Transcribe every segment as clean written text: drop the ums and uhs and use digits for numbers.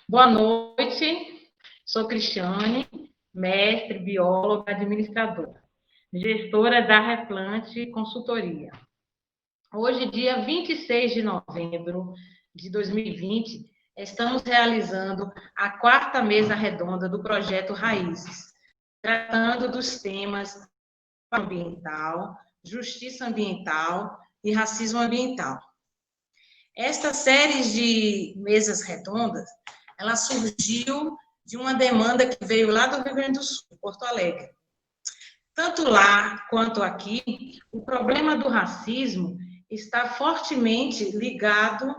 Boa noite, sou Cristiane, mestre, bióloga, administradora, gestora da Replante Consultoria. Hoje, dia 26 de novembro de 2020, estamos realizando a quarta mesa redonda do projeto Raízes, tratando dos temas ambiental, justiça ambiental e racismo ambiental. Esta série de mesas redondas, ela surgiu de uma demanda que veio lá do Rio Grande do Sul, Porto Alegre. Tanto lá quanto aqui, o problema do racismo está fortemente ligado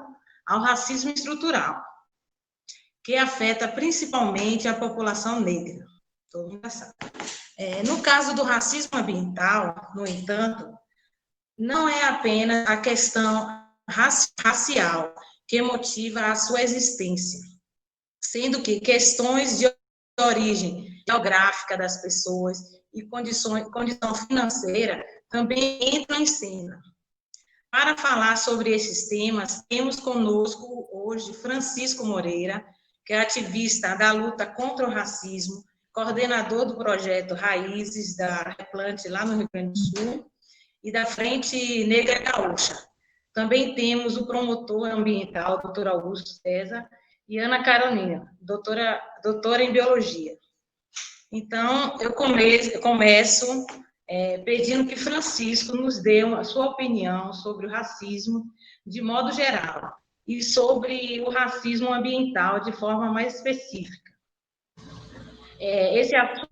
ao racismo estrutural, que afeta principalmente a população negra. Todo mundo sabe. No caso do racismo ambiental, no entanto, não é apenas a questão racial que motiva a sua existência, sendo que questões de origem geográfica das pessoas e condição financeira também entram em cena. Para falar sobre esses temas, temos conosco hoje Francisco Moreira, que é ativista da luta contra o racismo, coordenador do projeto Raízes da Replante lá no Rio Grande do Sul e da Frente Negra Gaúcha. Também temos o promotor ambiental, doutor Augusto César, e Ana Carolina, doutora em biologia. Então, eu começo pedindo que Francisco nos dê a sua opinião sobre o racismo de modo geral e sobre o racismo ambiental de forma mais específica. Esse assunto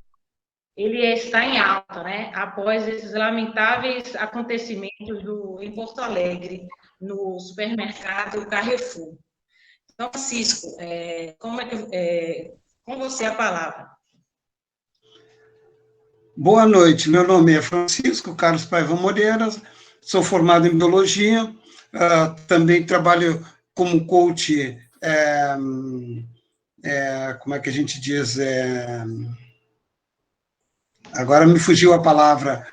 ele está em alta, né? Após esses lamentáveis acontecimentos em Porto Alegre, no supermercado Carrefour. Então, Francisco, com você a palavra. Boa noite, meu nome é Francisco Carlos Paiva Moreira, sou formado em biologia, também trabalho como coach, como é que a gente diz, agora me fugiu a palavra,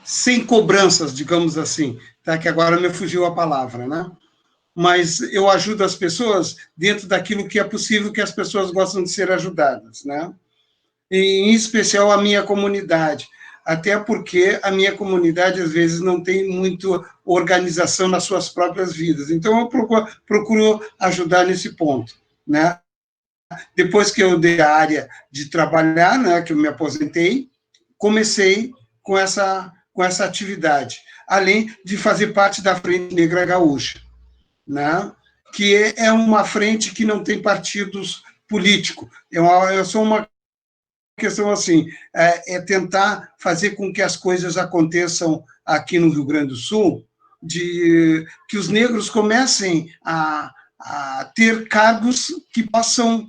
sem cobranças, digamos assim, tá? Que agora me fugiu a palavra, né? Mas eu ajudo as pessoas dentro daquilo que é possível, que as pessoas gostam de ser ajudadas, né? E, em especial, a minha comunidade, até porque a minha comunidade, às vezes, não tem muito organização nas suas próprias vidas. Então, eu procuro ajudar nesse ponto, né? Depois que eu dei a área de trabalhar, né, que eu me aposentei, comecei com essa atividade, além de fazer parte da Frente Negra Gaúcha, né, que é uma frente que não tem partidos políticos. Eu sou uma questão assim, tentar fazer com que as coisas aconteçam aqui no Rio Grande do Sul, de que os negros comecem a ter cargos que possam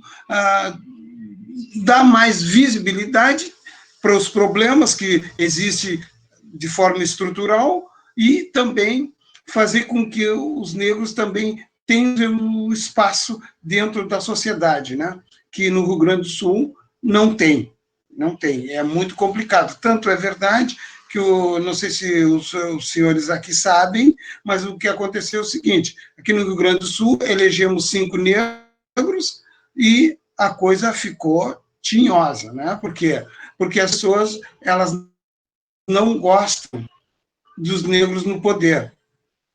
dar mais visibilidade para os problemas que existem de forma estrutural e também fazer com que os negros também tenham espaço dentro da sociedade, né? Que no Rio Grande do Sul não tem, é muito complicado. Tanto é verdade que, não sei se os senhores aqui sabem, mas o que aconteceu é o seguinte, aqui no Rio Grande do Sul elegemos 5 negros e a coisa ficou tinhosa, né? Por quê? Porque as pessoas, elas não gostam dos negros no poder.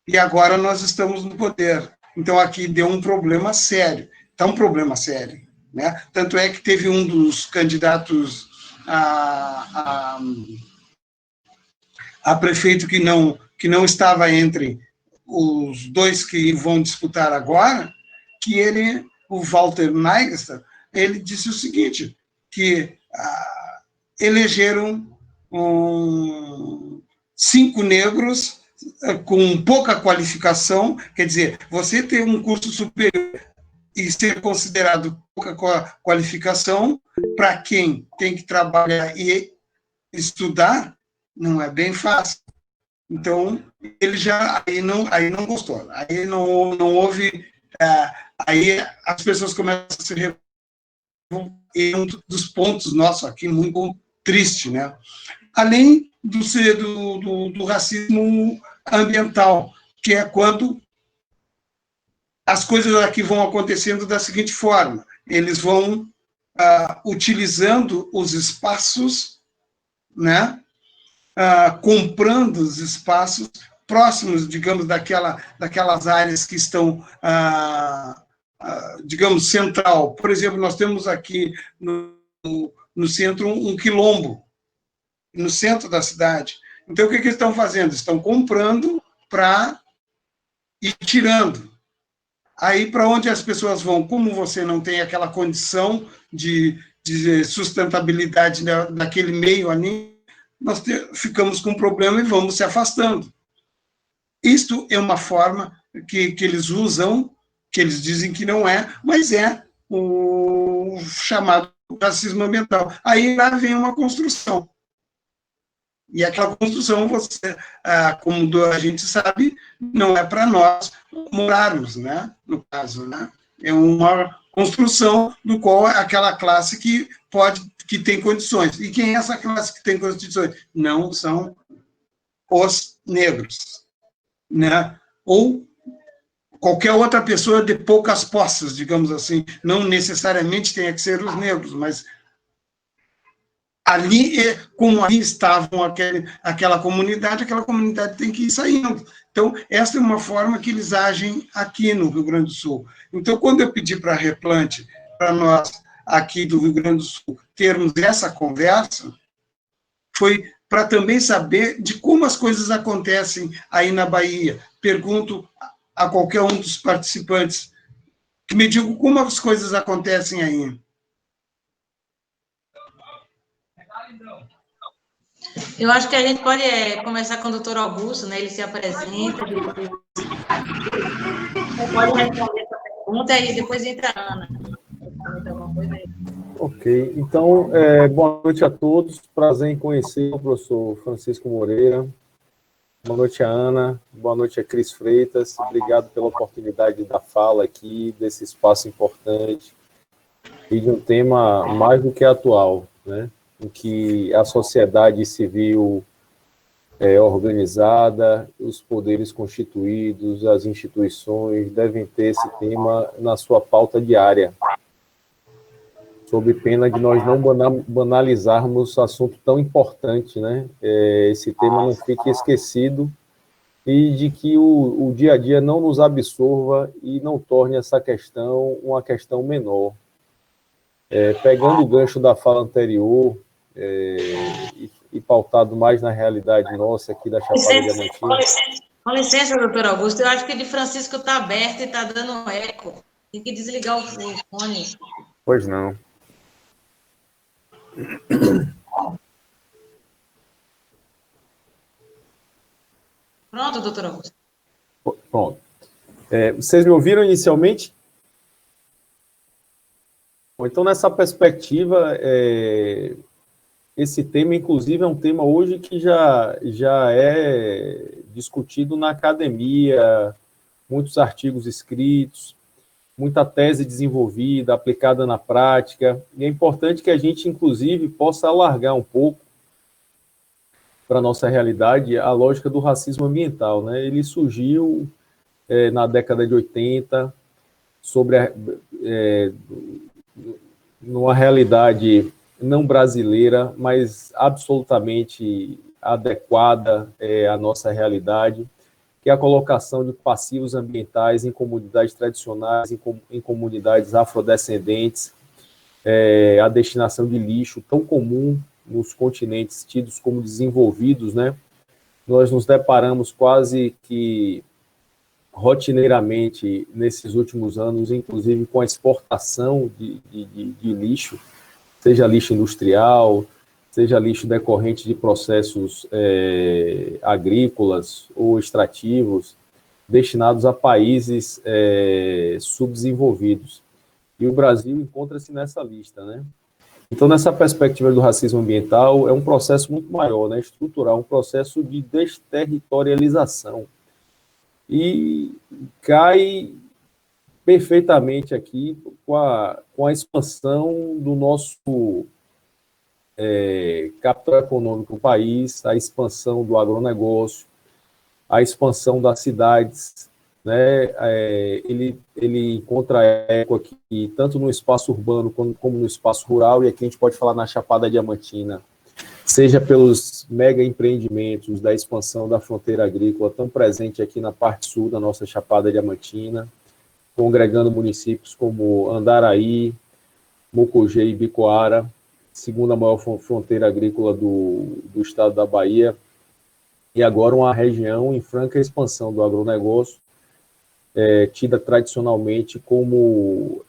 E agora nós estamos no poder. Então, aqui deu um problema sério. Está um problema sério, né? Tanto é que teve um dos candidatos a prefeito que não estava entre os dois que vão disputar agora, que ele, o Walter Neigster, ele disse o seguinte, que elegeram 5 negros com pouca qualificação, quer dizer, você ter um curso superior e ser considerado pouca qualificação, para quem tem que trabalhar e estudar, não é bem fácil. Então, ele já aí não gostou, aí não houve, aí as pessoas começam a se revoltar, e um dos pontos nossos aqui muito triste, né? Além do racismo ambiental, que é quando as coisas aqui vão acontecendo da seguinte forma: eles vão utilizando os espaços, né? Comprando os espaços próximos, digamos, daquelas áreas que estão, digamos, central. Por exemplo, nós temos aqui no centro um quilombo, no centro da cidade. Então, o que eles estão fazendo? Estão comprando para ir tirando. Aí, para onde as pessoas vão? Como você não tem aquela condição de sustentabilidade daquele meio ali, nós ficamos com um problema e vamos se afastando. Isto é uma forma que eles usam, que eles dizem que não é, mas é o chamado racismo ambiental. Aí lá vem uma construção. E aquela construção, como a gente sabe, não é para nós morarmos, né? No caso, né? É uma construção do qual aquela classe que tem condições. E quem é essa classe que tem condições? Não são os negros, né? Ou qualquer outra pessoa de poucas posses, digamos assim. Não necessariamente tem que ser os negros, mas ali, como ali estavam aquela comunidade tem que ir saindo. Então, essa é uma forma que eles agem aqui no Rio Grande do Sul. Então, quando eu pedi para a Replante, para nós aqui do Rio Grande do Sul, termos essa conversa, foi para também saber de como as coisas acontecem aí na Bahia. Pergunto a qualquer um dos participantes que me diga como as coisas acontecem aí. Eu acho que a gente pode começar com o doutor Augusto, né? Ele se apresenta, depois pode responder essa pergunta e depois entra a Ana. Ok, então, boa noite a todos, prazer em conhecer o professor Francisco Moreira, boa noite a Ana, boa noite a Cris Freitas, obrigado pela oportunidade da fala aqui, desse espaço importante e de um tema mais do que atual, né? Em que a sociedade civil organizada, os poderes constituídos, as instituições devem ter esse tema na sua pauta diária, sob pena de nós não banalizarmos assunto tão importante, né? Esse tema não fique esquecido e de que o dia a dia não nos absorva e não torne essa questão uma questão menor. Pegando o gancho da fala anterior e pautado mais na realidade nossa aqui da Chapada Diamantina. Com licença, doutor Augusto, eu acho que o de Francisco está aberto e está dando eco. Tem que desligar o fone. Pois não. Pronto, doutor Augusto. Pronto. Vocês me ouviram inicialmente? Bom, então, nessa perspectiva, esse tema, inclusive, é um tema hoje que já é discutido na academia, muitos artigos escritos, muita tese desenvolvida, aplicada na prática, e é importante que a gente, inclusive, possa alargar um pouco para a nossa realidade a lógica do racismo ambiental, né? Ele surgiu na década de 80, numa realidade não brasileira, mas absolutamente adequada à nossa realidade, que é a colocação de passivos ambientais em comunidades tradicionais, em comunidades afrodescendentes, a destinação de lixo tão comum nos continentes tidos como desenvolvidos, né? Nós nos deparamos quase que rotineiramente nesses últimos anos, inclusive com a exportação de lixo, seja lixo industrial, seja lixo decorrente de processos agrícolas ou extrativos, destinados a países subdesenvolvidos. E o Brasil encontra-se nessa lista, né? Então, nessa perspectiva do racismo ambiental, é um processo muito maior, né? Estrutural, um processo de desterritorialização. E cai perfeitamente aqui com a expansão do nosso capital econômico do país, a expansão do agronegócio, a expansão das cidades, né? Ele encontra eco aqui, tanto no espaço urbano como no espaço rural, e aqui a gente pode falar na Chapada Diamantina, seja pelos mega empreendimentos da expansão da fronteira agrícola, tão presente aqui na parte sul da nossa Chapada Diamantina, congregando municípios como Andaraí, Mucugê e Bicoara, segunda maior fronteira agrícola do estado da Bahia, e agora uma região em franca expansão do agronegócio, tida tradicionalmente como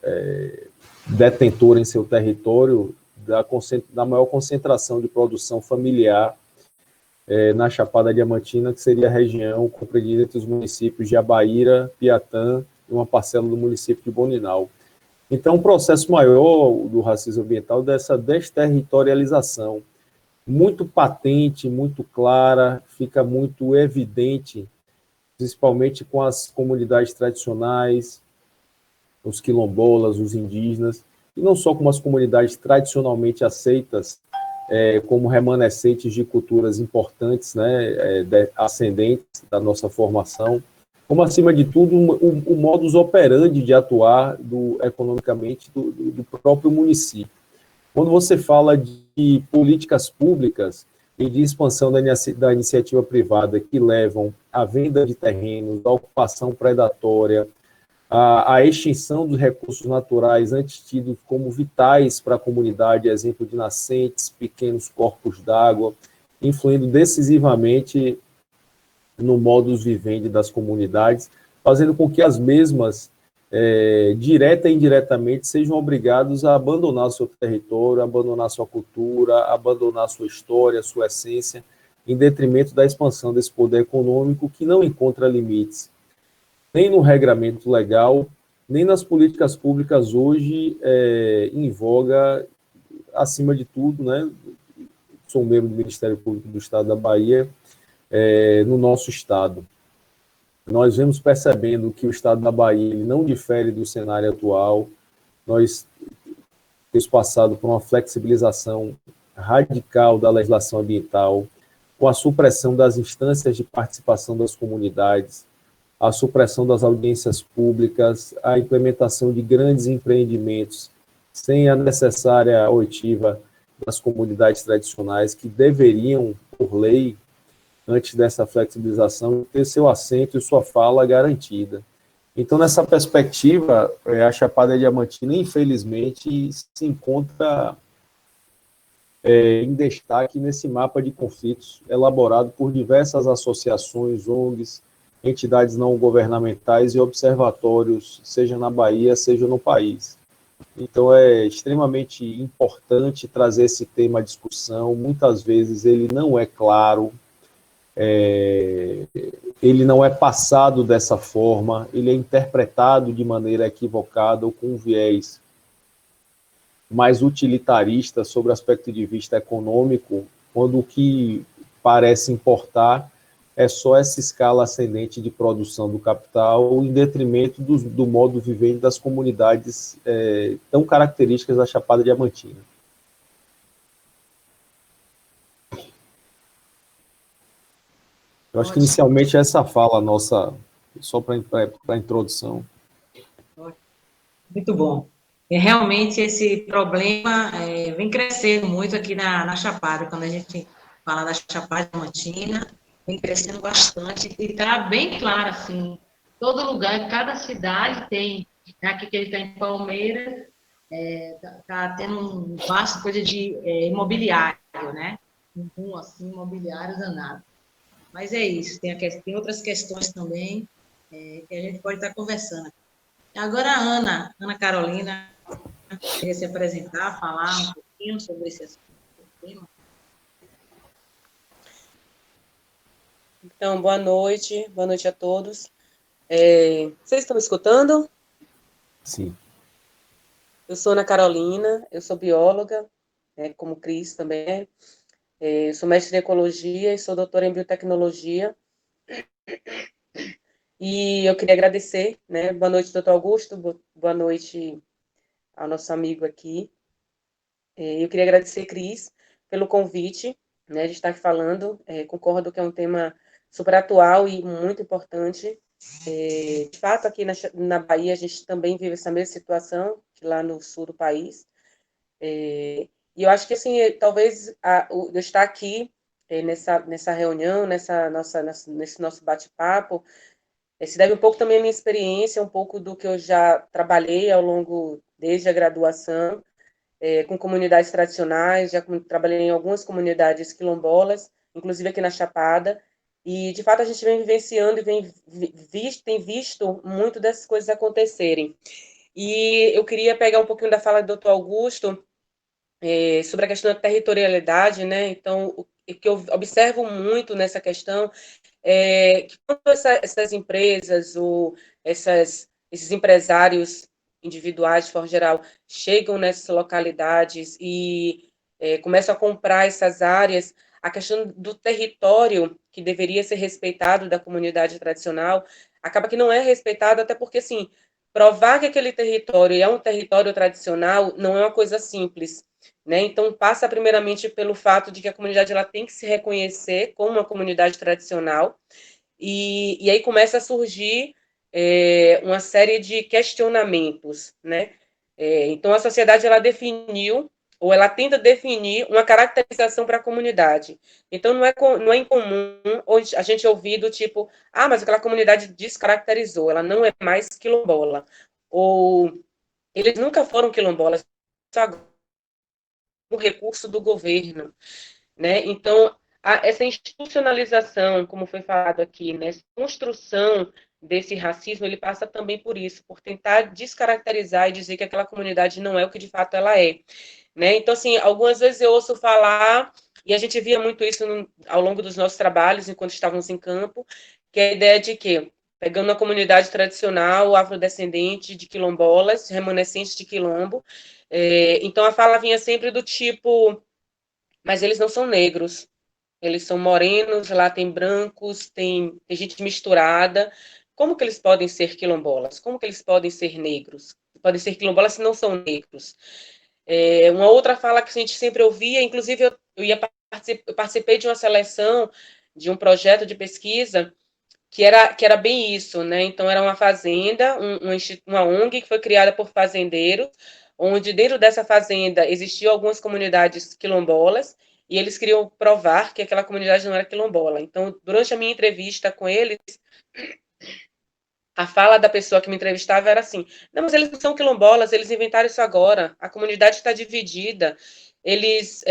detentora em seu território da maior concentração de produção familiar na Chapada Diamantina, que seria a região compreendida entre os municípios de Abaíra, Piatã e uma parcela do município de Boninal. Então, um processo maior do racismo ambiental dessa desterritorialização, muito patente, muito clara, fica muito evidente, principalmente com as comunidades tradicionais, os quilombolas, os indígenas, e não só como as comunidades tradicionalmente aceitas como remanescentes de culturas importantes, né, ascendentes da nossa formação, como, acima de tudo, o modus operandi de atuar economicamente do próprio município. Quando você fala de políticas públicas e de expansão da iniciativa privada que levam à venda de terrenos, à ocupação predatória, à extinção dos recursos naturais antes tidos como vitais para a comunidade, exemplo de nascentes, pequenos corpos d'água, influindo decisivamente no modus vivendi das comunidades, fazendo com que as mesmas, direta e indiretamente, sejam obrigados a abandonar seu território, abandonar sua cultura, abandonar sua história, sua essência, em detrimento da expansão desse poder econômico que não encontra limites, nem no regramento legal, nem nas políticas públicas hoje em voga, acima de tudo, né? Sou membro do Ministério Público do Estado da Bahia, no nosso Estado. Nós vemos percebendo que o Estado da Bahia ele não difere do cenário atual. Nós temos passado por uma flexibilização radical da legislação ambiental, com a supressão das instâncias de participação das comunidades, a supressão das audiências públicas, a implementação de grandes empreendimentos sem a necessária oitiva das comunidades tradicionais que deveriam, por lei, antes dessa flexibilização, ter seu assento e sua fala garantida. Então, nessa perspectiva, a Chapada Diamantina, infelizmente, se encontra em destaque nesse mapa de conflitos elaborado por diversas associações, ONGs, entidades não governamentais e observatórios, seja na Bahia, seja no país. Então, é extremamente importante trazer esse tema à discussão. Muitas vezes ele não é claro, ele não é passado dessa forma, ele é interpretado de maneira equivocada ou com um viés mais utilitarista sobre o aspecto de vista econômico, quando o que parece importar é só essa escala ascendente de produção do capital em detrimento do modo vivente das comunidades tão características da Chapada Diamantina. Eu acho que inicialmente essa fala nossa, só para a introdução. Muito bom. Realmente esse problema vem crescendo muito aqui na Chapada, quando a gente fala da Chapada Diamantina, vem crescendo bastante, e está bem claro, assim, todo lugar, cada cidade tem, aqui que ele está em Palmeiras, está tendo um vasto coisa de imobiliário, né? Um boom, assim, imobiliário danado. Mas é isso, tem outras questões também que a gente pode estar conversando. Agora a Ana Carolina, queria se apresentar, falar um pouquinho sobre esse tema. Então, boa noite a todos. Vocês estão me escutando? Sim. Eu sou Ana Carolina, eu sou bióloga, como Cris também. Eu sou mestre em ecologia e sou doutora em biotecnologia. E eu queria agradecer, né? Boa noite, doutor Augusto, boa noite ao nosso amigo aqui. Eu queria agradecer, Cris, pelo convite, né, de estar aqui falando. Concordo que é um tema super atual e muito importante. De fato, aqui na Bahia, a gente também vive essa mesma situação, lá no sul do país. E eu acho que, assim, talvez eu estar aqui nessa reunião, nesse nosso bate-papo, se deve um pouco também à minha experiência, um pouco do que eu já trabalhei ao longo, desde a graduação, com comunidades tradicionais, já trabalhei em algumas comunidades quilombolas, inclusive aqui na Chapada, e, de fato, a gente vem vivenciando e tem visto muito dessas coisas acontecerem. E eu queria pegar um pouquinho da fala do Dr. Augusto, sobre a questão da territorialidade, né? Então, o que eu observo muito nessa questão é que quando essas empresas ou esses empresários individuais, de forma geral, chegam nessas localidades e começam a comprar essas áreas, a questão do território que deveria ser respeitado da comunidade tradicional acaba que não é respeitado, até porque, assim, provar que aquele território é um território tradicional não é uma coisa simples, né? Então, passa primeiramente pelo fato de que a comunidade ela tem que se reconhecer como uma comunidade tradicional, e aí começa a surgir uma série de questionamentos, né? Então, a sociedade ela definiu, ou ela tenta definir uma caracterização para a comunidade. Então, não é incomum a gente ouvir do tipo, mas aquela comunidade descaracterizou, ela não é mais quilombola. Ou eles nunca foram quilombolas, só agora o recurso do governo, né? Então, essa institucionalização, como foi falado aqui, né? Essa construção desse racismo, ele passa também por isso, por tentar descaracterizar e dizer que aquela comunidade não é o que de fato ela é, né? Então, assim, algumas vezes eu ouço falar, e a gente via muito isso ao longo dos nossos trabalhos, enquanto estávamos em campo, que é a ideia de que, pegando uma comunidade tradicional, afrodescendente, de quilombolas, remanescentes de quilombo, então a fala vinha sempre do tipo, mas eles não são negros, eles são morenos, lá tem brancos, tem gente misturada. Como que eles podem ser quilombolas? Como que eles podem ser negros? Podem ser quilombolas se não são negros. Uma outra fala que a gente sempre ouvia, inclusive eu participei de uma seleção de um projeto de pesquisa que era bem isso, né? Então, era uma fazenda, uma ONG que foi criada por fazendeiros, onde dentro dessa fazenda existiam algumas comunidades quilombolas, e eles queriam provar que aquela comunidade não era quilombola. Então, durante a minha entrevista com eles, a fala da pessoa que me entrevistava era assim: não, mas eles não são quilombolas, eles inventaram isso agora, a comunidade está dividida, eles,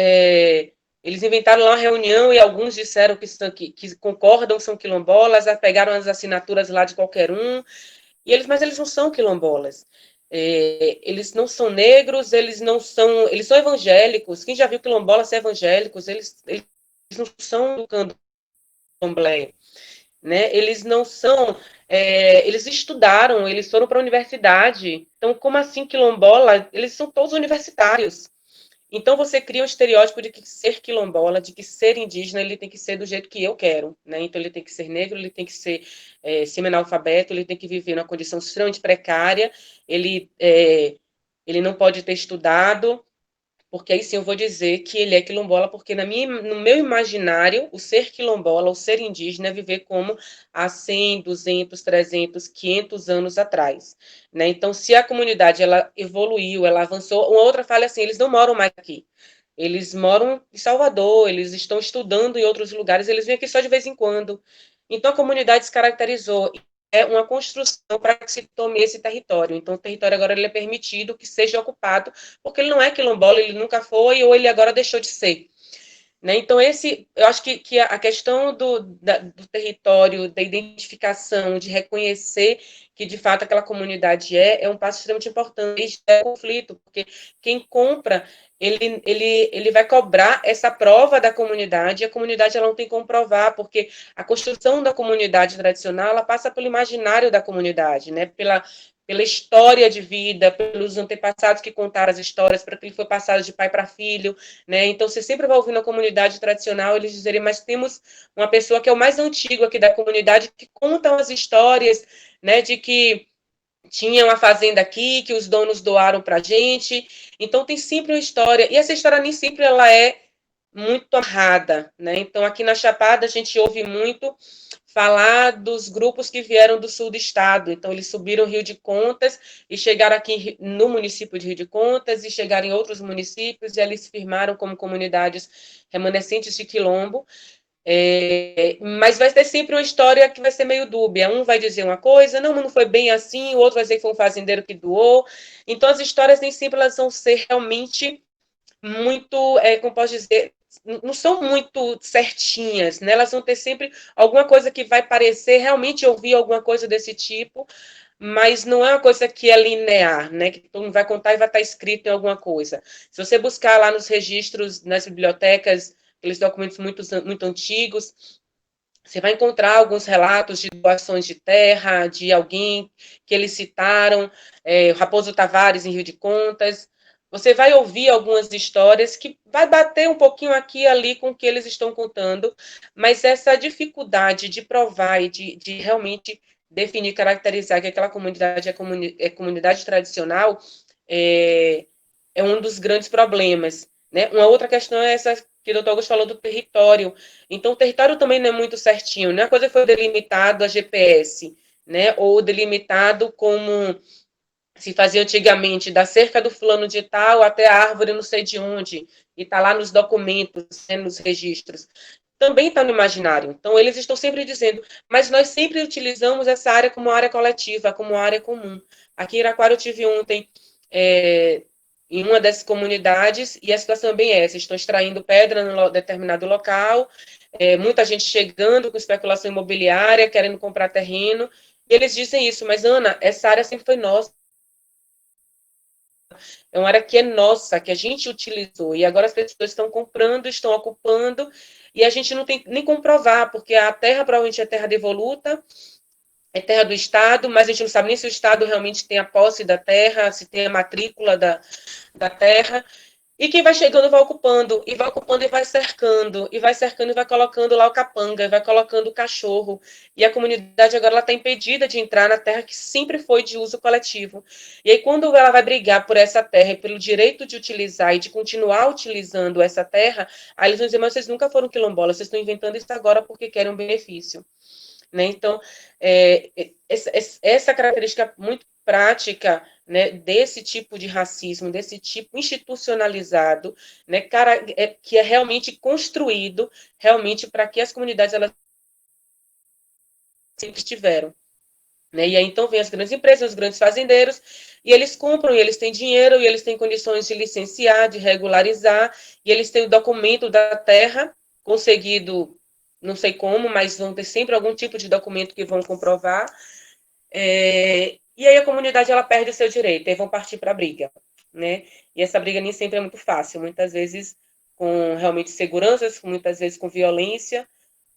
eles inventaram lá uma reunião e alguns disseram que concordam, são quilombolas, pegaram as assinaturas lá de qualquer um, mas eles não são quilombolas. Eles não são negros, eles são evangélicos. Quem já viu quilombolas ser evangélicos? Eles não são do candomblé, né? Eles não são, eles estudaram, eles foram para a universidade. Então, como assim quilombola? Eles são todos universitários. Então, você cria um estereótipo de que ser quilombola, de que ser indígena, ele tem que ser do jeito que eu quero, né? Então, ele tem que ser negro, ele tem que ser semi-analfabeto, ele tem que viver numa condição extremamente precária, ele não pode ter estudado, porque aí sim eu vou dizer que ele é quilombola, porque no meu imaginário, o ser quilombola, o ser indígena, é viver como há 100, 200, 300, 500 anos atrás, né? Então, se a comunidade ela evoluiu, ela avançou, uma outra fala é assim, eles não moram mais aqui. Eles moram em Salvador, eles estão estudando em outros lugares, eles vêm aqui só de vez em quando. Então, a comunidade se caracterizou, uma construção para que se tome esse território. Então, o território agora ele é permitido que seja ocupado, porque ele não é quilombola, ele nunca foi, ou ele agora deixou de ser. Né? Então, eu acho que a questão do território, da identificação, de reconhecer que, de fato, aquela comunidade é um passo extremamente importante. É conflito, porque quem compra, ele vai cobrar essa prova da comunidade, e a comunidade ela não tem como provar, porque a construção da comunidade tradicional, ela passa pelo imaginário da comunidade, né? Pela história de vida, pelos antepassados que contaram as histórias, para que ele foi passado de pai para filho, né? Então, você sempre vai ouvir na comunidade tradicional eles dizerem, mas temos uma pessoa que é o mais antigo aqui da comunidade, que contam as histórias, né, de que tinha uma fazenda aqui, que os donos doaram para a gente. Então, tem sempre uma história, e essa história nem sempre ela é muito amarrada, né? Então, aqui na Chapada, a gente ouve muito falar dos grupos que vieram do sul do estado. Então, eles subiram o Rio de Contas e chegaram aqui no município de Rio de Contas e chegaram em outros municípios e eles se firmaram como comunidades remanescentes de quilombo. Mas vai ter sempre uma história que vai ser meio dúbia. Um vai dizer uma coisa, não foi bem assim, o outro vai dizer que foi um fazendeiro que doou. Então, as histórias nem sempre elas vão ser realmente muito, como posso dizer, não são muito certinhas, né? Elas vão ter sempre alguma coisa que vai parecer realmente ouvir alguma coisa desse tipo, mas não é uma coisa que é linear, né? Que todo mundo vai contar e vai estar escrito em alguma coisa. Se você buscar lá nos registros, nas bibliotecas, aqueles documentos muito antigos, você vai encontrar alguns relatos de doações de terra, de alguém que eles citaram, Raposo Tavares, em Rio de Contas. Você vai ouvir algumas histórias que vai bater um pouquinho aqui e ali com o que eles estão contando, mas essa dificuldade de provar e de realmente definir, caracterizar que aquela comunidade é comunidade tradicional é um dos grandes problemas. Né? Uma outra questão é essa que o doutor Augusto falou do território. Então, o território também não é muito certinho. Não é coisa que foi delimitado a GPS, né? Ou delimitado como se fazia antigamente, da cerca do fulano de tal até a árvore não sei de onde, e está lá nos documentos, né, nos registros. Também está no imaginário. Então, eles estão sempre dizendo, mas nós sempre utilizamos essa área como área coletiva, como área comum. Aqui em Iraquara eu tive ontem em uma dessas comunidades, e a situação é bem essa, estão extraindo pedra em determinado local, muita gente chegando com especulação imobiliária, querendo comprar terreno, e eles dizem isso, mas Ana, essa área sempre foi nossa, é uma área que é nossa, que a gente utilizou, e agora as pessoas estão comprando, estão ocupando, e a gente não tem nem como provar, porque a terra provavelmente é terra devoluta, é terra do Estado, mas a gente não sabe nem se o Estado realmente tem a posse da terra, se tem a matrícula da terra, e quem vai chegando vai ocupando, e vai ocupando e vai cercando e vai colocando lá o capanga, e vai colocando o cachorro. E a comunidade agora está impedida de entrar na terra que sempre foi de uso coletivo. E aí, quando ela vai brigar por essa terra e pelo direito de utilizar e de continuar utilizando essa terra, aí eles vão dizer, mas vocês nunca foram quilombolas, vocês estão inventando isso agora porque querem um benefício. Né? Então, essa característica muito prática, né, desse tipo de racismo, desse tipo institucionalizado, né, que é realmente construído realmente para que as comunidades elas sempre tiveram. Né? E aí, então, vem as grandes empresas, os grandes fazendeiros, e eles compram, e eles têm dinheiro, e eles têm condições de licenciar, de regularizar, e eles têm o documento da terra conseguido, não sei como, mas vão ter sempre algum tipo de documento que vão comprovar, e aí a comunidade ela perde o seu direito, aí vão partir para a briga, né? E essa briga nem sempre é muito fácil, muitas vezes com realmente seguranças, muitas vezes com violência,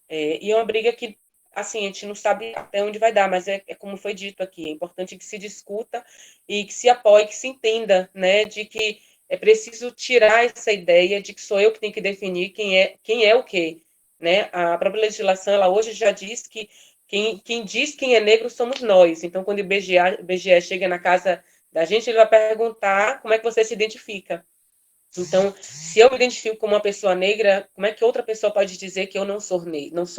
e é uma briga que, assim, a gente não sabe até onde vai dar, mas é como foi dito aqui, é importante que se discuta e que se apoie, que se entenda, né, de que é preciso tirar essa ideia de que sou eu que tenho que definir quem é o quê, né? A própria legislação, ela hoje já diz que quem diz quem é negro somos nós. Então, quando o IBGE chega na casa da gente, ele vai perguntar como é que você se identifica. Então, se eu me identifico como uma pessoa negra, como é que outra pessoa pode dizer que eu não sou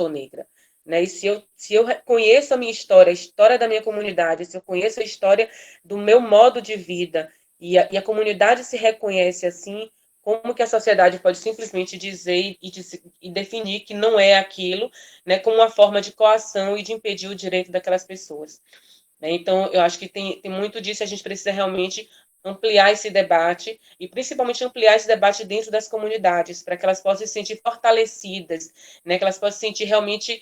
negra? Né? E se eu conheço a minha história, a história da minha comunidade, se eu conheço a história do meu modo de vida, e a comunidade se reconhece assim, como que a sociedade pode simplesmente dizer e definir que não é aquilo, né, como uma forma de coação e de impedir o direito daquelas pessoas. Né? Então, eu acho que tem muito disso, a gente precisa realmente ampliar esse debate e principalmente ampliar esse debate dentro das comunidades, para que elas possam se sentir fortalecidas, né? Que elas possam se sentir realmente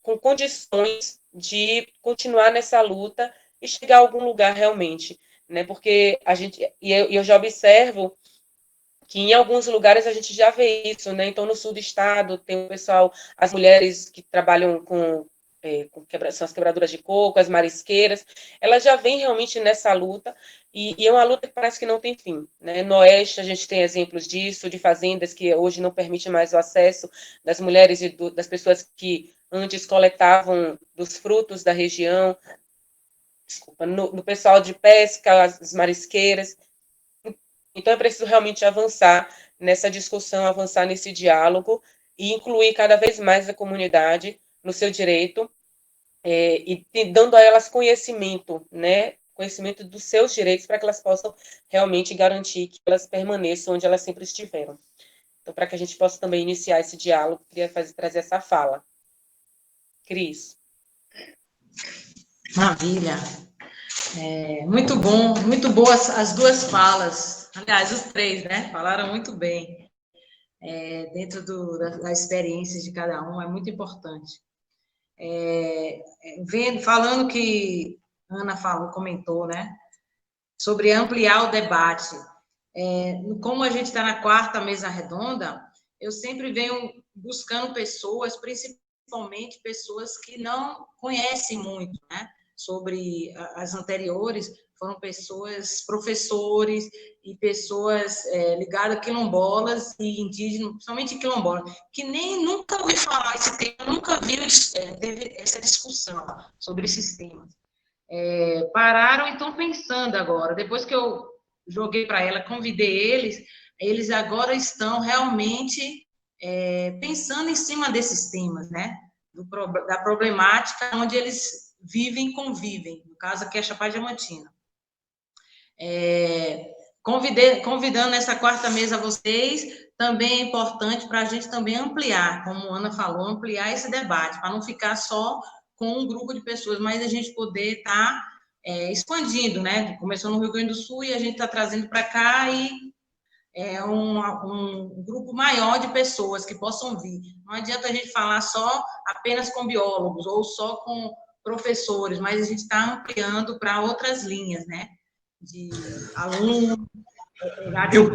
com condições de continuar nessa luta e chegar a algum lugar realmente, né? Porque a gente, e eu já observo que em alguns lugares a gente já vê isso, né? Então, no sul do estado, tem o pessoal, as mulheres que trabalham são as quebradoras de coco, as marisqueiras, elas já vêm realmente nessa luta, e é uma luta que parece que não tem fim. Né? No Oeste, a gente tem exemplos disso, de fazendas que hoje não permitem mais o acesso das mulheres e das pessoas que antes coletavam dos frutos da região, no pessoal de pesca, as marisqueiras. Então, é preciso realmente avançar nessa discussão, avançar nesse diálogo e incluir cada vez mais a comunidade no seu direito, e dando a elas conhecimento, né? Conhecimento dos seus direitos, para que elas possam realmente garantir que elas permaneçam onde elas sempre estiveram. Então, para que a gente possa também iniciar esse diálogo, queria trazer essa fala. Cris. Maravilha. Muito bom, muito boas as duas falas. Aliás, os três, né? Falaram muito bem. Dentro da experiência de cada um, é muito importante. Falando que Ana comentou, né? Sobre ampliar o debate. Como a gente está na quarta mesa redonda, eu sempre venho buscando pessoas, principalmente pessoas que não conhecem muito, né? Sobre as anteriores, foram pessoas, professores e pessoas ligadas a quilombolas e indígenas, principalmente quilombolas, que nem nunca ouvi falar esse tema, nunca teve essa discussão sobre esses temas. Pararam e estão pensando agora. Depois que eu joguei para ela, convidei eles agora estão realmente pensando em cima desses temas, né? Da problemática onde eles vivem e convivem, no caso aqui é Chapada Diamantina. Convidando nessa quarta mesa vocês, também é importante para a gente também ampliar, como a Ana falou, ampliar esse debate, para não ficar só com um grupo de pessoas, mas a gente poder estar expandindo, né? Começou no Rio Grande do Sul e a gente está trazendo para cá e um grupo maior de pessoas que possam vir. Não adianta a gente falar só apenas com biólogos ou só com professores, mas a gente está ampliando para outras linhas, né? De alunos. Eu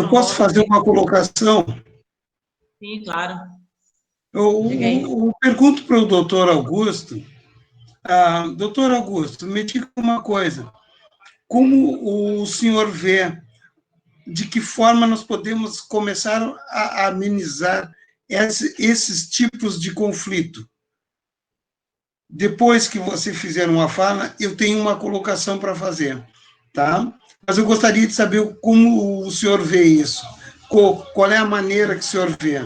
posso fazer uma colocação? Sim, claro. Eu pergunto para o doutor Augusto, doutor Augusto, me diga uma coisa, como o senhor vê, de que forma nós podemos começar a amenizar esses tipos de conflito? Depois que você fizer uma fala, eu tenho uma colocação para fazer, tá? Mas eu gostaria de saber como o senhor vê isso, qual é a maneira que o senhor vê.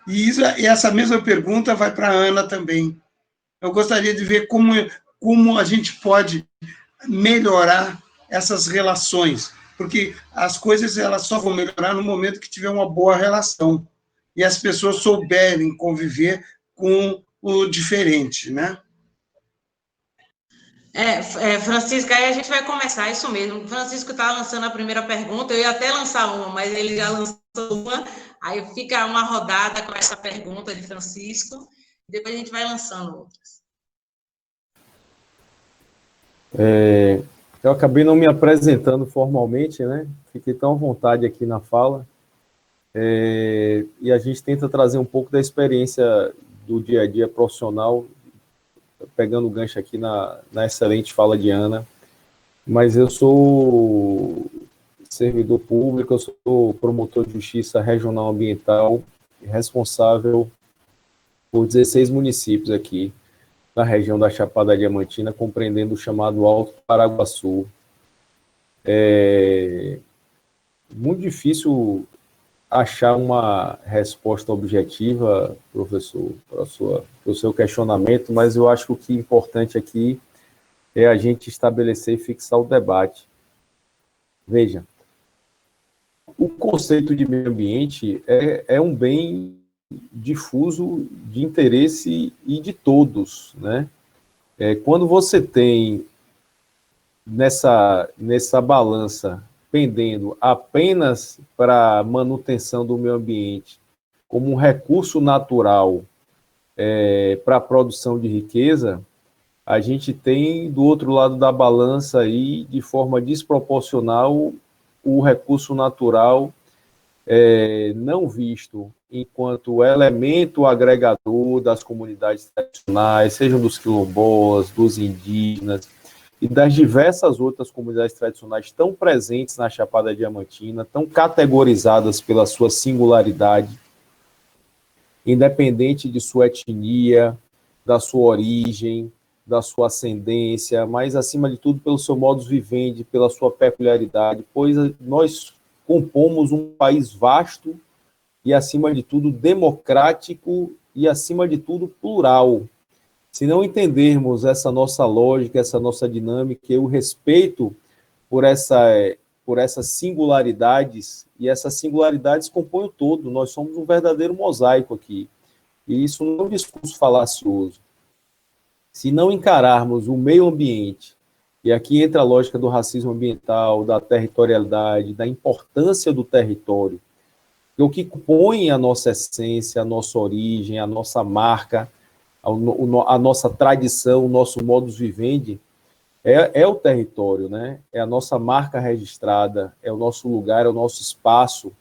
E essa mesma pergunta vai para a Ana também. Eu gostaria de ver como a gente pode melhorar essas relações, porque as coisas elas só vão melhorar no momento que tiver uma boa relação e as pessoas souberem conviver com o diferente, né? Francisco, aí a gente vai começar, isso mesmo. O Francisco está lançando a primeira pergunta, eu ia até lançar uma, mas ele já lançou uma, aí fica uma rodada com essa pergunta de Francisco, e depois a gente vai lançando outras. Eu acabei não me apresentando formalmente, né? Fiquei tão à vontade aqui na fala, e a gente tenta trazer um pouco da experiência do dia a dia profissional, pegando o gancho aqui na excelente fala de Ana, mas eu sou servidor público, eu sou promotor de justiça regional ambiental, responsável por 16 municípios aqui na região da Chapada Diamantina, compreendendo o chamado Alto Paraguaçu. É muito difícil achar uma resposta objetiva, professor, para o seu questionamento, mas eu acho que o que é importante aqui é a gente estabelecer e fixar o debate. Veja, o conceito de meio ambiente é um bem difuso de interesse e de todos, né? Quando você tem nessa balança pendendo apenas para a manutenção do meio ambiente como um recurso natural para a produção de riqueza, a gente tem do outro lado da balança aí, de forma desproporcional, o recurso natural não visto enquanto elemento agregador das comunidades tradicionais, sejam dos quilombolas, dos indígenas, e das diversas outras comunidades tradicionais tão presentes na Chapada Diamantina, tão categorizadas pela sua singularidade, independente de sua etnia, da sua origem, da sua ascendência, mas, acima de tudo, pelo seu modus vivendi, pela sua peculiaridade, pois nós compomos um país vasto e, acima de tudo, democrático e, acima de tudo, plural. Se não entendermos essa nossa lógica, essa nossa dinâmica e o respeito por essas singularidades, e essas singularidades compõem o todo, nós somos um verdadeiro mosaico aqui. E isso não é um discurso falacioso. Se não encararmos o meio ambiente, e aqui entra a lógica do racismo ambiental, da territorialidade, da importância do território, o que compõe a nossa essência, a nossa origem, a nossa marca, a nossa tradição, o nosso modus vivendi, é o território, né? É a nossa marca registrada, é o nosso lugar, é o nosso espaço.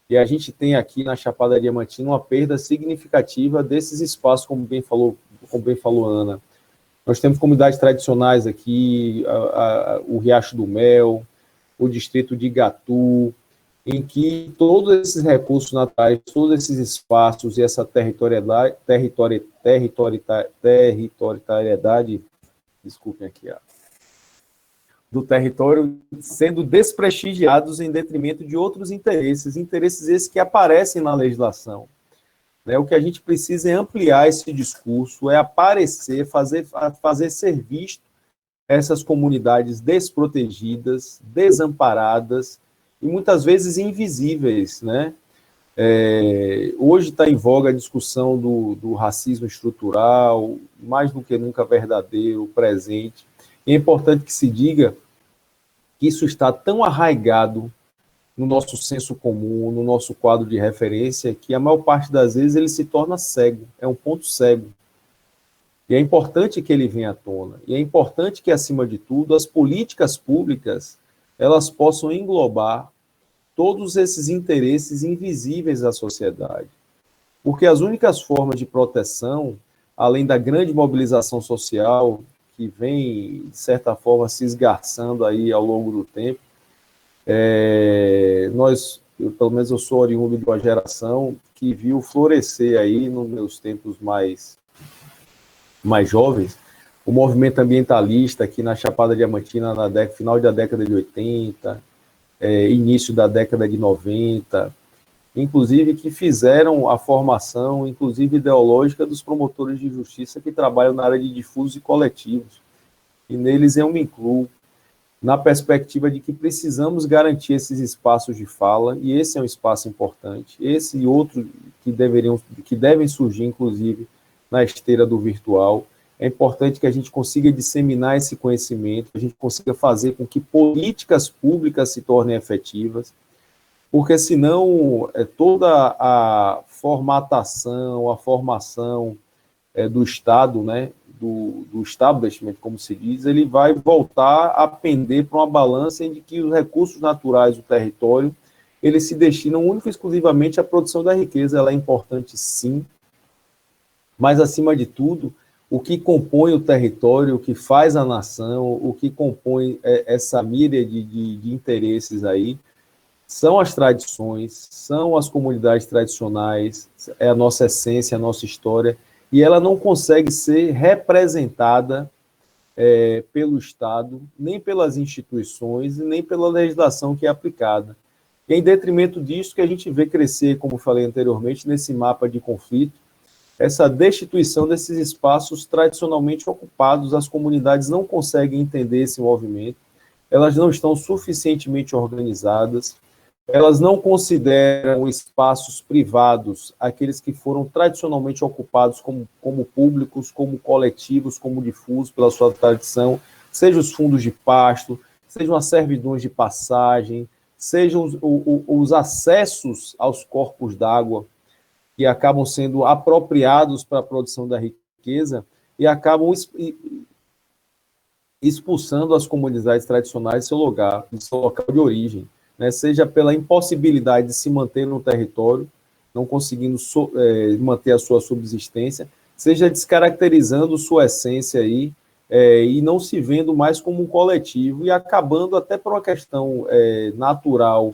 E a gente tem aqui na Chapada Diamantina uma perda significativa desses espaços, como bem falou Ana. Nós temos comunidades tradicionais aqui, o Riacho do Mel, o distrito de Igatu, em que todos esses recursos naturais, todos esses espaços e essa territorialidade, desculpem aqui, do território sendo desprestigiados em detrimento de outros interesses esses que aparecem na legislação. O que a gente precisa é ampliar esse discurso, é aparecer, fazer ser visto essas comunidades desprotegidas, desamparadas e muitas vezes invisíveis, né? Hoje está em voga a discussão do racismo estrutural, mais do que nunca verdadeiro, presente. E é importante que se diga que isso está tão arraigado no nosso senso comum, no nosso quadro de referência, que a maior parte das vezes ele se torna cego, é um ponto cego. E é importante que ele venha à tona. E é importante que, acima de tudo, as políticas públicas elas possam englobar todos esses interesses invisíveis da sociedade. Porque as únicas formas de proteção, além da grande mobilização social, que vem, de certa forma, se esgarçando aí ao longo do tempo, pelo menos eu sou oriundo de uma geração que viu florescer aí, nos meus tempos mais jovens, o movimento ambientalista aqui na Chapada Diamantina, final da década de 80, início da década de 90, inclusive que fizeram a formação, inclusive ideológica, dos promotores de justiça que trabalham na área de difusos e coletivos. E neles eu me incluo, na perspectiva de que precisamos garantir esses espaços de fala, e esse é um espaço importante, esse e outro que devem surgir, inclusive, na esteira do virtual. É importante que a gente consiga disseminar esse conhecimento, que a gente consiga fazer com que políticas públicas se tornem efetivas, porque senão toda a formatação, a formação do Estado, né, do establishment, como se diz, ele vai voltar a pender para uma balança em que os recursos naturais do território, eles se destinam única e exclusivamente à produção da riqueza. Ela é importante, sim, mas, acima de tudo, o que compõe o território, o que faz a nação, o que compõe essa míriade de interesses aí, são as tradições, são as comunidades tradicionais, é a nossa essência, a nossa história, e ela não consegue ser representada pelo Estado, nem pelas instituições, e nem pela legislação que é aplicada. E é em detrimento disso que a gente vê crescer, como falei anteriormente, nesse mapa de conflito, essa destituição desses espaços tradicionalmente ocupados. As comunidades não conseguem entender esse movimento, elas não estão suficientemente organizadas, elas não consideram espaços privados aqueles que foram tradicionalmente ocupados como públicos, como coletivos, como difusos pela sua tradição, sejam os fundos de pasto, sejam as servidões de passagem, sejam os acessos aos corpos d'água, que acabam sendo apropriados para a produção da riqueza e acabam expulsando as comunidades tradicionais de seu local de origem, né? Seja pela impossibilidade de se manter no território, não conseguindo manter a sua subsistência, seja descaracterizando sua essência aí, e não se vendo mais como um coletivo, e acabando até por uma questão natural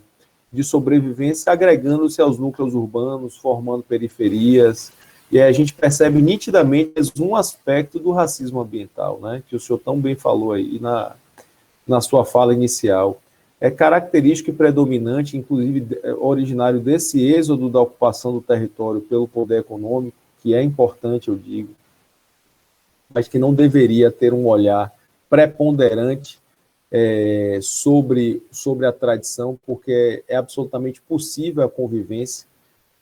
de sobrevivência, agregando-se aos núcleos urbanos, formando periferias, e aí a gente percebe nitidamente um aspecto do racismo ambiental, né, que o senhor tão bem falou aí na sua fala inicial. é característico e predominante, inclusive originário desse êxodo da ocupação do território pelo poder econômico, que é importante, eu digo, mas que não deveria ter um olhar preponderante sobre a tradição, porque é absolutamente possível a convivência.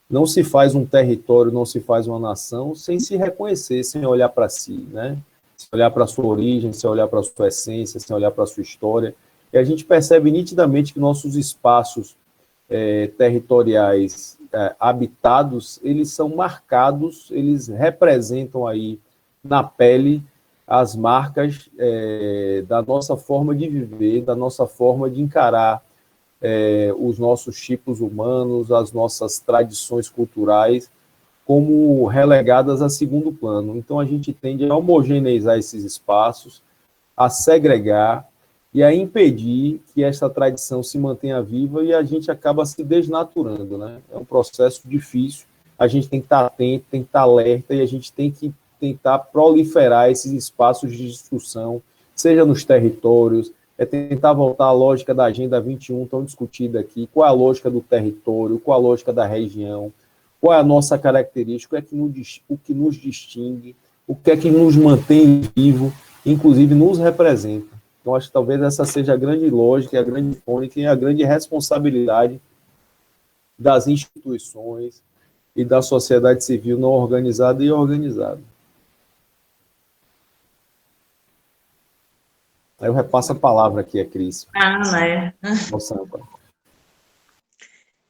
Não se faz um território, não se faz uma nação sem se reconhecer, sem olhar para si, né? Sem olhar para a sua origem, sem olhar para a sua essência, sem olhar para a sua história. E a gente percebe nitidamente que nossos espaços territoriais habitados, eles são marcados, eles representam aí na pele as marcas da nossa forma de viver, da nossa forma de encarar os nossos tipos humanos, as nossas tradições culturais, como relegadas a segundo plano. Então, a gente tende a homogeneizar esses espaços, a segregar e a impedir que essa tradição se mantenha viva, e a gente acaba se desnaturando, né? É um processo difícil, a gente tem que estar atento, tem que estar alerta, e a gente tem que tentar proliferar esses espaços de discussão, seja nos territórios, tentar voltar à lógica da Agenda 21 tão discutida aqui, qual é a lógica do território, qual é a lógica da região, qual é a nossa característica, o que nos distingue, o que é que nos mantém vivo, inclusive nos representa. Então, acho que talvez essa seja a grande lógica, a grande tônica e a grande responsabilidade das instituições e da sociedade civil não organizada e organizada. Aí eu repasso a palavra aqui a Cris. Né?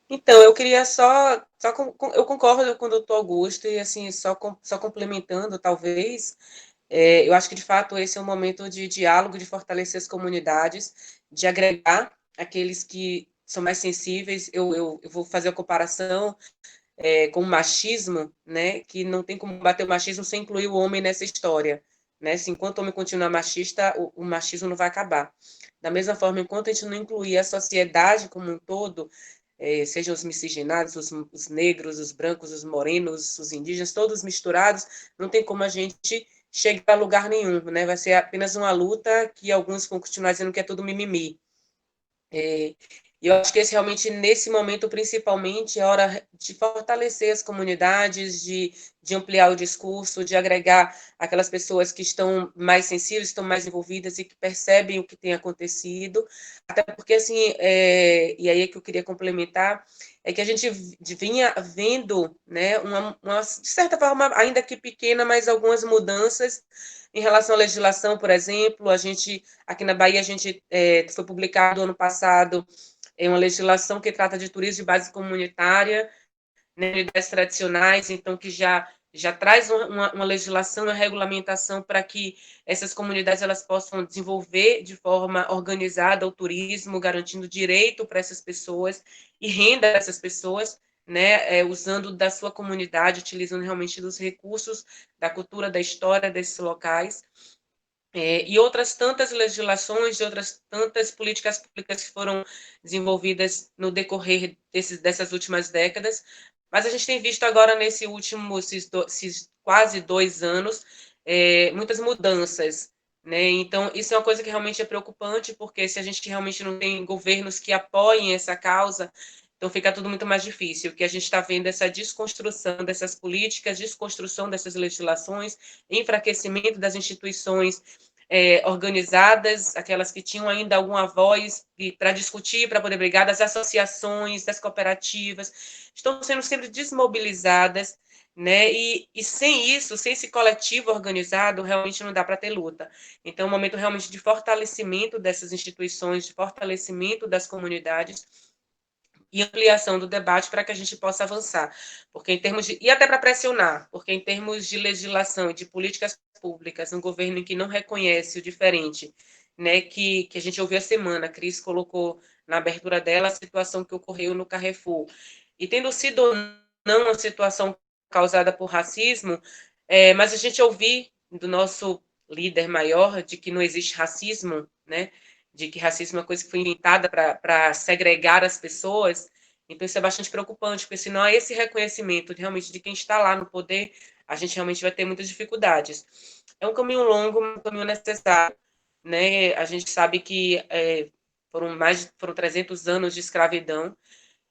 Então, eu queria eu concordo com o doutor Augusto, e assim, só complementando, talvez, eu acho que, de fato, esse é um momento de diálogo, de fortalecer as comunidades, de agregar aqueles que são mais sensíveis. Eu vou fazer a comparação com o machismo, né, que não tem como bater o machismo sem incluir o homem nessa história. Né? Se enquanto o homem continuar machista, o machismo não vai acabar. Da mesma forma, enquanto a gente não incluir a sociedade como um todo, sejam os miscigenados, os negros, os brancos, os morenos, os indígenas, todos misturados, não tem como a gente chegar a lugar nenhum, né? Vai ser apenas uma luta que alguns vão continuar dizendo que é tudo mimimi. E eu acho que realmente, nesse momento, principalmente, é hora de fortalecer as comunidades, de ampliar o discurso, de agregar aquelas pessoas que estão mais sensíveis, estão mais envolvidas e que percebem o que tem acontecido. Até porque, assim, e aí é que eu queria complementar, é que a gente vinha vendo, né, de certa forma, ainda que pequena, mas algumas mudanças em relação à legislação, por exemplo. Aqui na Bahia, foi publicado ano passado uma legislação que trata de turismo de base comunitária, né, unidades tradicionais, então que já traz uma legislação, uma regulamentação para que essas comunidades elas possam desenvolver de forma organizada o turismo, garantindo direito para essas pessoas e renda para essas pessoas, né, usando da sua comunidade, utilizando realmente dos recursos da cultura, da história desses locais. E outras tantas legislações, de outras tantas políticas públicas que foram desenvolvidas no decorrer dessas últimas décadas, mas a gente tem visto agora, esses quase 2 anos, muitas mudanças, né? Então, isso é uma coisa que realmente é preocupante, porque se a gente realmente não tem governos que apoiem essa causa, então fica tudo muito mais difícil. O que a gente está vendo é essa desconstrução dessas políticas, desconstrução dessas legislações, enfraquecimento das instituições organizadas, aquelas que tinham ainda alguma voz para discutir, para poder brigar, das associações, das cooperativas, estão sendo sempre desmobilizadas, né? E sem isso, sem esse coletivo organizado, realmente não dá para ter luta. Então, é um momento realmente de fortalecimento dessas instituições, de fortalecimento das comunidades e ampliação do debate para que a gente possa avançar. Porque e até para pressionar, porque em termos de legislação e de políticas públicas, um governo em que não reconhece o diferente, né, que a gente ouviu a semana, a Cris colocou na abertura dela a situação que ocorreu no Carrefour, e tendo sido ou não uma situação causada por racismo, mas a gente ouvir do nosso líder maior de que não existe racismo, né, de que racismo é uma coisa que foi inventada para segregar as pessoas. Então, isso é bastante preocupante, porque se não há esse reconhecimento realmente de quem está lá no poder, a gente realmente vai ter muitas dificuldades. É um caminho longo, um caminho necessário, né? A gente sabe que foram 300 anos de escravidão,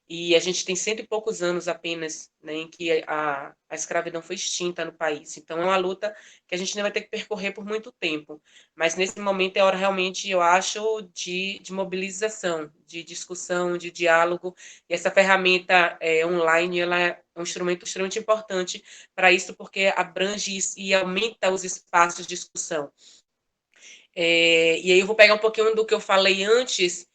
e a gente tem 100 e poucos anos apenas, né, em que a escravidão foi extinta no país. Então, é uma luta que a gente ainda vai ter que percorrer por muito tempo. Mas, nesse momento, é hora realmente, eu acho, de mobilização, de discussão, de diálogo. E essa ferramenta online, ela é um instrumento extremamente importante para isso, porque abrange e aumenta os espaços de discussão. E aí eu vou pegar um pouquinho do que eu falei antes,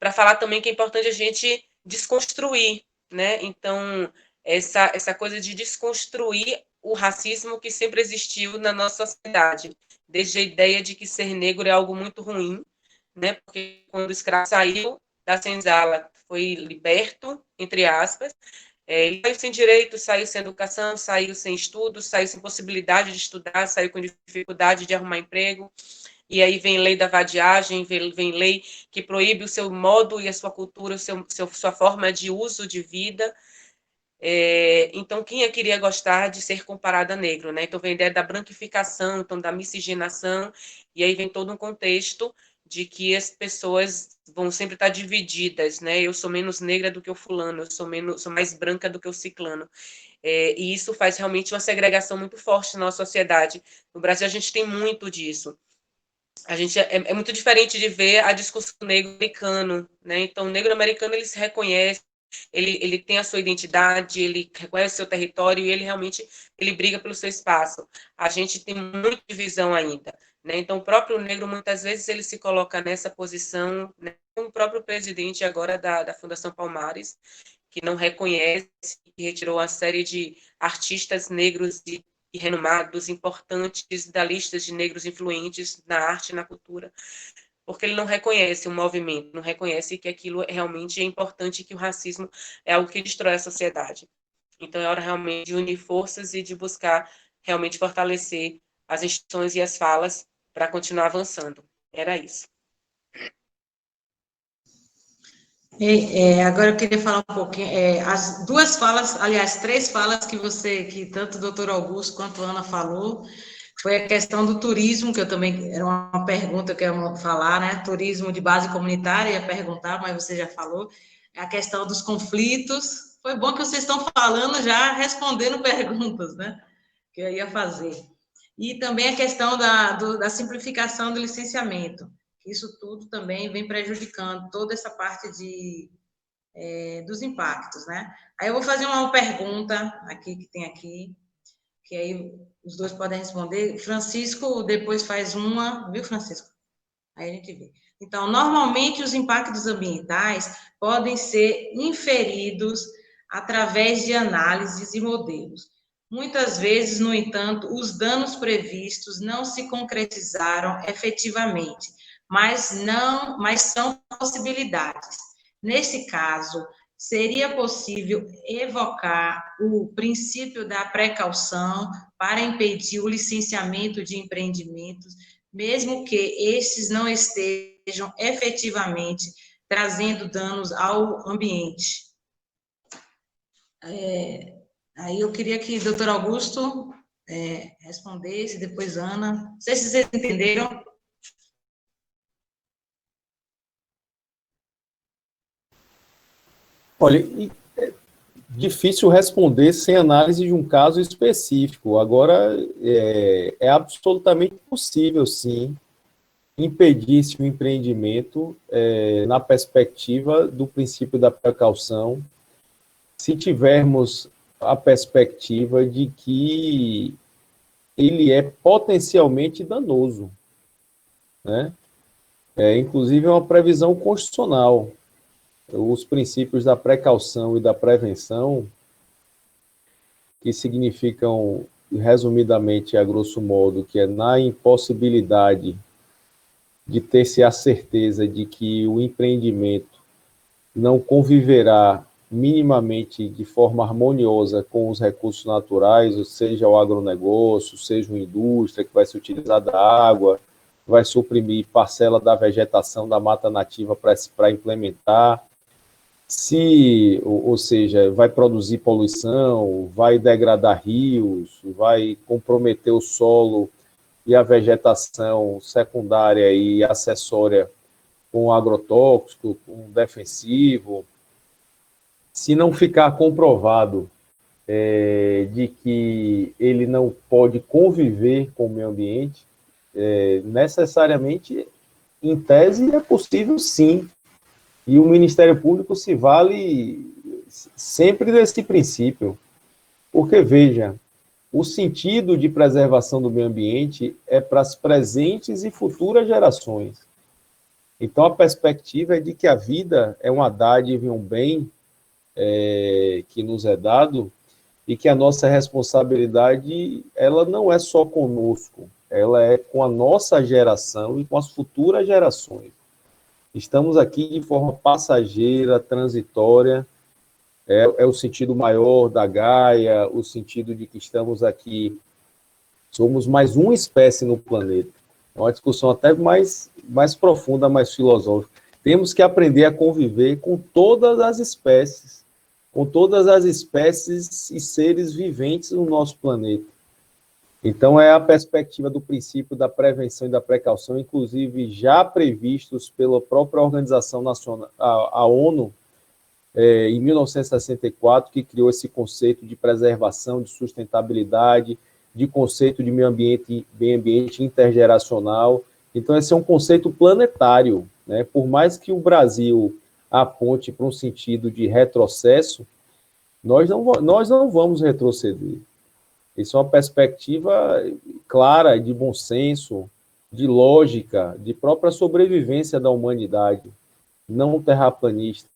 para falar também que é importante a gente desconstruir, né? Então, essa coisa de desconstruir o racismo que sempre existiu na nossa sociedade, desde a ideia de que ser negro é algo muito ruim, né? Porque quando o escravo saiu da senzala, foi liberto, entre aspas, ele saiu sem direito, saiu sem educação, saiu sem estudo, saiu sem possibilidade de estudar, saiu com dificuldade de arrumar emprego. E aí vem lei da vadiagem, vem lei que proíbe o seu modo e a sua cultura, sua forma de uso de vida. Então, quem queria gostar de ser comparado a negro, né? Então, vem a ideia da branquificação, então, da miscigenação, e aí vem todo um contexto de que as pessoas vão sempre estar divididas, né? Eu sou menos negra do que o fulano, eu sou mais branca do que o ciclano. E isso faz realmente uma segregação muito forte na nossa sociedade. No Brasil, a gente tem muito disso. A gente é muito diferente de ver a discussão do negro americano, né? Então, o negro americano, ele se reconhece, ele tem a sua identidade, ele reconhece o seu território e ele realmente ele briga pelo seu espaço. A gente tem muita divisão ainda, né? Então, o próprio negro, muitas vezes, ele se coloca nessa posição, né? Como o próprio presidente agora da Fundação Palmares, que não reconhece, que retirou uma série de artistas negros e renomados, importantes, da lista de negros influentes na arte e na cultura, porque ele não reconhece o movimento, não reconhece que aquilo realmente é importante, que o racismo é algo que destrói a sociedade. Então, é hora realmente de unir forças e de buscar realmente fortalecer as instituições e as falas para continuar avançando. Era isso. Agora eu queria falar um pouquinho, as duas falas, aliás, três falas que tanto o doutor Augusto quanto a Ana falou, foi a questão do turismo, que eu também, era uma pergunta que eu ia falar, né, turismo de base comunitária, ia perguntar, mas você já falou, a questão dos conflitos, foi bom que vocês estão falando já, respondendo perguntas, né, que eu ia fazer. E também a questão da simplificação do licenciamento. Isso tudo também vem prejudicando toda essa parte dos impactos, né? Aí eu vou fazer uma pergunta aqui, que tem aqui, que aí os dois podem responder. Francisco depois faz uma, viu, Francisco? Aí a gente vê. Então, normalmente os impactos ambientais podem ser inferidos através de análises e modelos. Muitas vezes, no entanto, os danos previstos não se concretizaram efetivamente, mas são possibilidades. Nesse caso, seria possível evocar o princípio da precaução para impedir o licenciamento de empreendimentos, mesmo que estes não estejam efetivamente trazendo danos ao ambiente. Aí eu queria que o doutor Augusto respondesse, depois Ana. Não sei se vocês entenderam. Olha, é difícil responder sem análise de um caso específico. Agora, é absolutamente possível, sim, impedir-se o empreendimento na perspectiva do princípio da precaução, se tivermos a perspectiva de que ele é potencialmente danoso, né? Inclusive, é uma previsão constitucional. Os princípios da precaução e da prevenção, que significam, resumidamente, a grosso modo, que é na impossibilidade de ter-se a certeza de que o empreendimento não conviverá minimamente de forma harmoniosa com os recursos naturais, ou seja, o agronegócio, seja uma indústria que vai se utilizar da água, vai suprimir parcela da vegetação da mata nativa para implementar, ou seja, vai produzir poluição, vai degradar rios, vai comprometer o solo e a vegetação secundária e acessória com agrotóxico, com defensivo, se não ficar comprovado de que ele não pode conviver com o meio ambiente, necessariamente, em tese, é possível sim. E o Ministério Público se vale sempre desse princípio. Porque, veja, o sentido de preservação do meio ambiente é para as presentes e futuras gerações. Então, a perspectiva é de que a vida é uma dádiva e um bem que nos é dado, e que a nossa responsabilidade, ela não é só conosco, ela é com a nossa geração e com as futuras gerações. Estamos aqui de forma passageira, transitória, é o sentido maior da Gaia, o sentido de que estamos aqui, somos mais uma espécie no planeta. É uma discussão até mais profunda, mais filosófica. Temos que aprender a conviver com todas as espécies e seres viventes no nosso planeta. Então, é a perspectiva do princípio da prevenção e da precaução, inclusive já previstos pela própria Organização Nacional, a ONU, em 1964, que criou esse conceito de preservação, de sustentabilidade, de conceito de meio ambiente intergeracional. Então, esse é um conceito planetário, né? Por mais que o Brasil aponte para um sentido de retrocesso, nós não vamos retroceder. Isso é uma perspectiva clara, de bom senso, de lógica, de própria sobrevivência da humanidade, não terraplanista,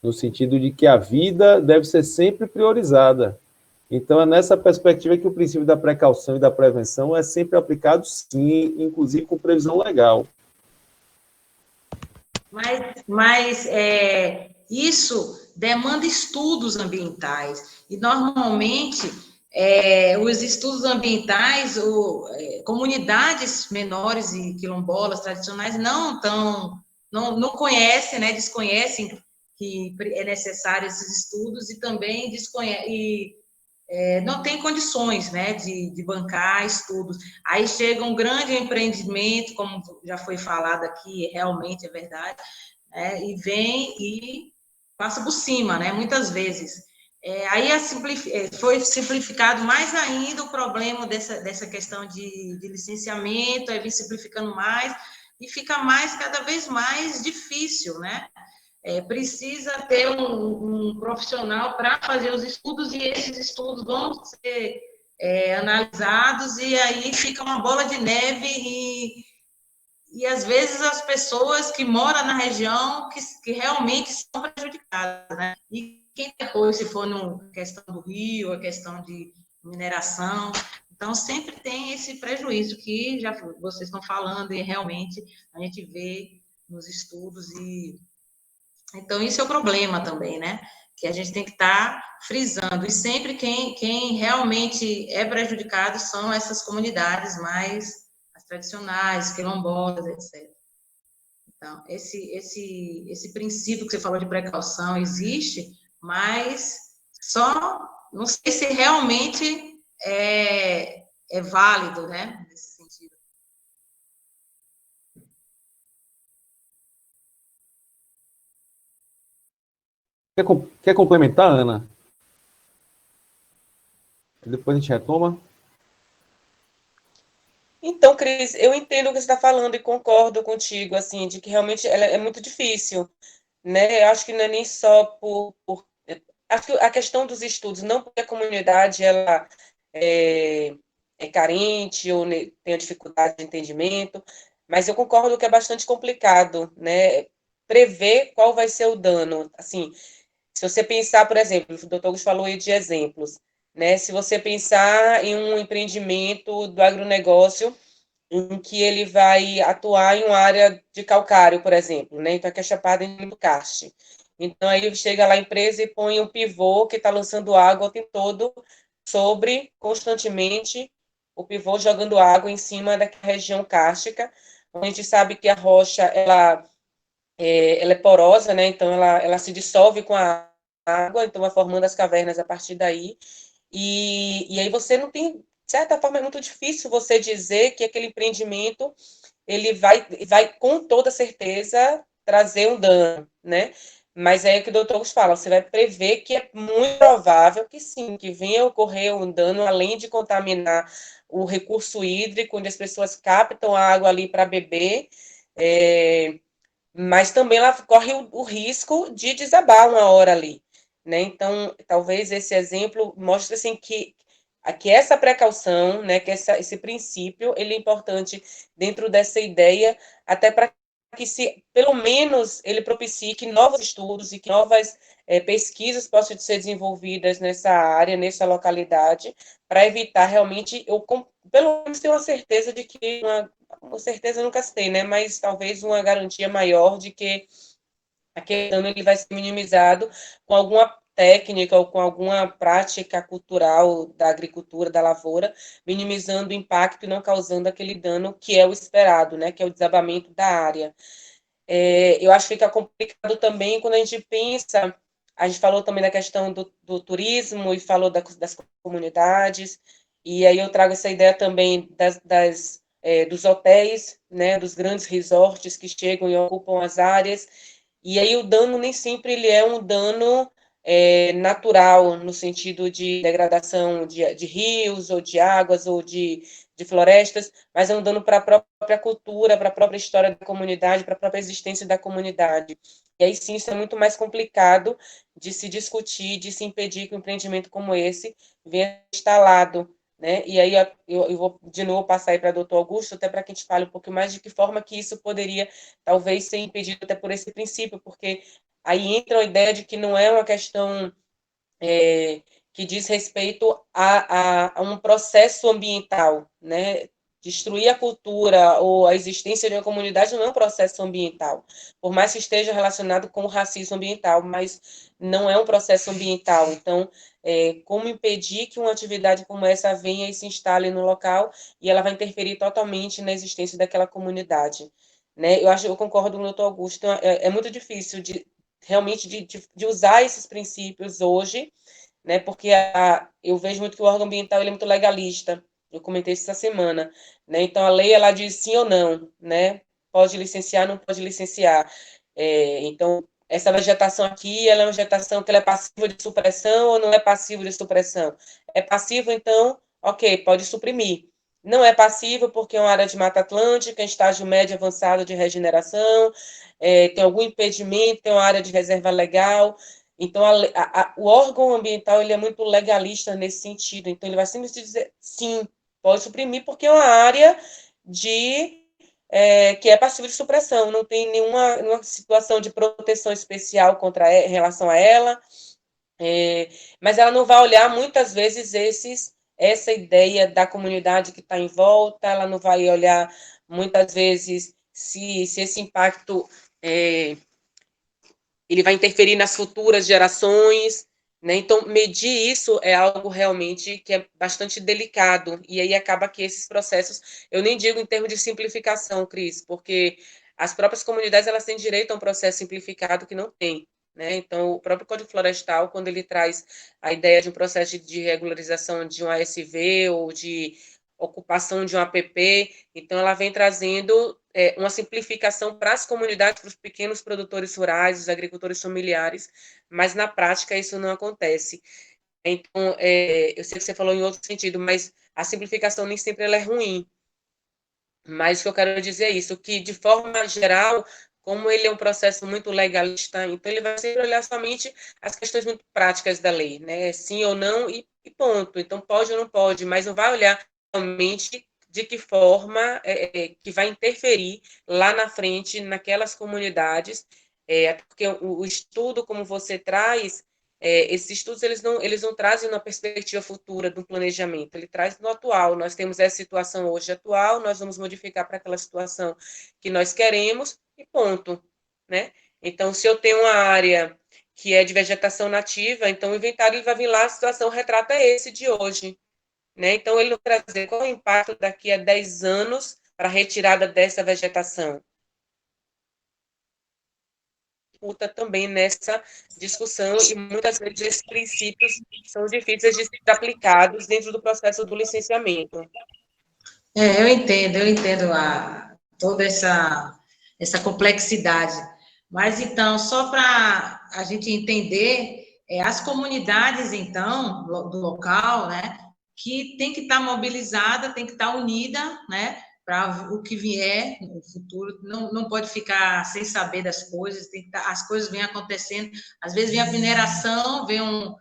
no sentido de que a vida deve ser sempre priorizada. Então, é nessa perspectiva que o princípio da precaução e da prevenção é sempre aplicado, sim, inclusive com previsão legal. Mas isso demanda estudos ambientais, e normalmente os estudos ambientais, comunidades menores e quilombolas tradicionais não conhecem, né, desconhecem que é necessário esses estudos, e também não tem condições, né, de bancar estudos. Aí chega um grande empreendimento, como já foi falado aqui, realmente é verdade, né, e vem e passa por cima, né, muitas vezes. Aí foi simplificado mais ainda o problema dessa questão de licenciamento, aí vem simplificando mais, e fica cada vez mais difícil, né? Precisa ter um profissional para fazer os estudos, e esses estudos vão ser analisados, e aí fica uma bola de neve, e às vezes as pessoas que moram na região que realmente são prejudicadas, né? E quem depois, se for na questão do rio, a questão de mineração, então sempre tem esse prejuízo que já vocês estão falando, e realmente a gente vê nos estudos. Então, isso é o problema também, né? Que a gente tem que estar frisando. E sempre quem realmente é prejudicado são essas comunidades mais as tradicionais, quilombolas, etc. Então, esse princípio que você falou de precaução existe, mas não sei se realmente é válido, né? Nesse sentido. Quer complementar, Ana? Depois a gente retoma. Então, Cris, eu entendo o que você está falando e concordo contigo, assim, de que realmente é muito difícil, né? Eu acho que não é nem só acho que a questão dos estudos, não porque a comunidade ela é carente ou tem dificuldade de entendimento, mas eu concordo que é bastante complicado, né? Prever qual vai ser o dano. Assim, se você pensar, por exemplo, o doutor Augusto falou aí de exemplos, né? Se você pensar em um empreendimento do agronegócio em que ele vai atuar em uma área de calcário, por exemplo, né? Então, aqui é Chapada em karst. Então, aí chega lá a empresa e põe um pivô que está lançando água o tempo todo constantemente, o pivô jogando água em cima da região kárstica, onde a gente sabe que a rocha, ela é porosa, né? Então, ela se dissolve com a água, então vai formando as cavernas a partir daí, e aí você não tem, de certa forma, é muito difícil você dizer que aquele empreendimento ele vai com toda certeza trazer um dano, né? Mas é o que o doutor Augusto fala, você vai prever que é muito provável que sim, que venha a ocorrer um dano, além de contaminar o recurso hídrico, onde as pessoas captam a água ali para beber, mas também ela corre o risco de desabar uma hora ali, né? Então, talvez esse exemplo mostre assim que essa precaução, né, que esse princípio, ele é importante dentro dessa ideia, até para que se, pelo menos, ele propicie que novos estudos e que novas pesquisas possam ser desenvolvidas nessa área, nessa localidade, para evitar realmente, eu pelo menos ter uma certeza de que, uma certeza nunca se tem, né, mas talvez uma garantia maior de que aquele dano ele vai ser minimizado com alguma técnica ou com alguma prática cultural da agricultura, da lavoura, minimizando o impacto e não causando aquele dano que é o esperado, né, que é o desabamento da área. Eu acho que fica complicado também quando a gente pensa, a gente falou também da questão do turismo e falou das comunidades, e aí eu trago essa ideia também dos hotéis, né, dos grandes resorts que chegam e ocupam as áreas, e aí o dano nem sempre ele é um dano natural, no sentido de degradação de rios, ou de águas, ou de florestas, mas é um dano para a própria cultura, para a própria história da comunidade, para a própria existência da comunidade. E aí sim, isso é muito mais complicado de se discutir, de se impedir que um empreendimento como esse venha instalado, né? E aí eu vou de novo passar aí para o doutor Augusto, até para que a gente fale um pouco mais de que forma que isso poderia talvez ser impedido até por esse princípio, porque aí entra a ideia de que não é uma questão que diz respeito a um processo ambiental, né? Destruir a cultura ou a existência de uma comunidade não é um processo ambiental, por mais que esteja relacionado com o racismo ambiental, mas não é um processo ambiental. Então, como impedir que uma atividade como essa venha e se instale no local e ela vai interferir totalmente na existência daquela comunidade, né? Eu concordo com o doutor Augusto, é muito difícil realmente de usar esses princípios hoje, né? Porque eu vejo muito que o órgão ambiental ele é muito legalista. Eu comentei isso essa semana, né? Então a lei ela diz sim ou não, né? Pode licenciar, não pode licenciar. Então essa vegetação aqui, ela é uma vegetação que ela é passiva de supressão ou não é passiva de supressão? É passiva, então, ok, pode suprimir. Não é passiva porque é uma área de Mata Atlântica, em estágio médio avançado de regeneração, tem algum impedimento, tem uma área de reserva legal. Então, o órgão ambiental ele é muito legalista nesse sentido. Então, ele vai sempre dizer, sim, pode suprimir, porque é uma área que é passiva de supressão, não tem nenhuma situação de proteção especial em relação a ela, mas ela não vai olhar, muitas vezes, essa ideia da comunidade que está em volta, ela não vai olhar, muitas vezes, se esse impacto ele vai interferir nas futuras gerações, né? Então, medir isso é algo realmente que é bastante delicado, e aí acaba que esses processos, eu nem digo em termos de simplificação, Cris, porque as próprias comunidades, elas têm direito a um processo simplificado que não tem, né? Então, o próprio Código Florestal, quando ele traz a ideia de um processo de regularização de um ASV ou de ocupação de um APP, então ela vem trazendo uma simplificação para as comunidades, para os pequenos produtores rurais, os agricultores familiares, mas na prática isso não acontece. Então, eu sei que você falou em outro sentido, mas a simplificação nem sempre ela é ruim. Mas o que eu quero dizer é isso, que de forma geral, como ele é um processo muito legalista, então ele vai sempre olhar somente as questões muito práticas da lei, né? Sim ou não e ponto. Então pode ou não pode, mas não vai olhar realmente de que forma que vai interferir lá na frente naquelas comunidades, porque o estudo, como você traz, esses estudos eles não trazem uma perspectiva futura do planejamento, ele traz no atual. Nós temos essa situação hoje atual, nós vamos modificar para aquela situação que nós queremos e ponto, né? Então, se eu tenho uma área que é de vegetação nativa, então o inventário ele vai vir lá, a situação retrata esse de hoje, né? Então, ele vai trazer qual é o impacto daqui a 10 anos para a retirada dessa vegetação. Também nessa discussão, e muitas vezes esses princípios são difíceis de ser aplicados dentro do processo do licenciamento. Eu entendo toda essa complexidade, Mas, então, só para a gente entender, as comunidades, então, do local, né, que tem que estar mobilizada, tem que estar unida, né, para o que vier no futuro, não pode ficar sem saber das coisas, tem que as coisas vêm acontecendo, às vezes vem a mineração, vem um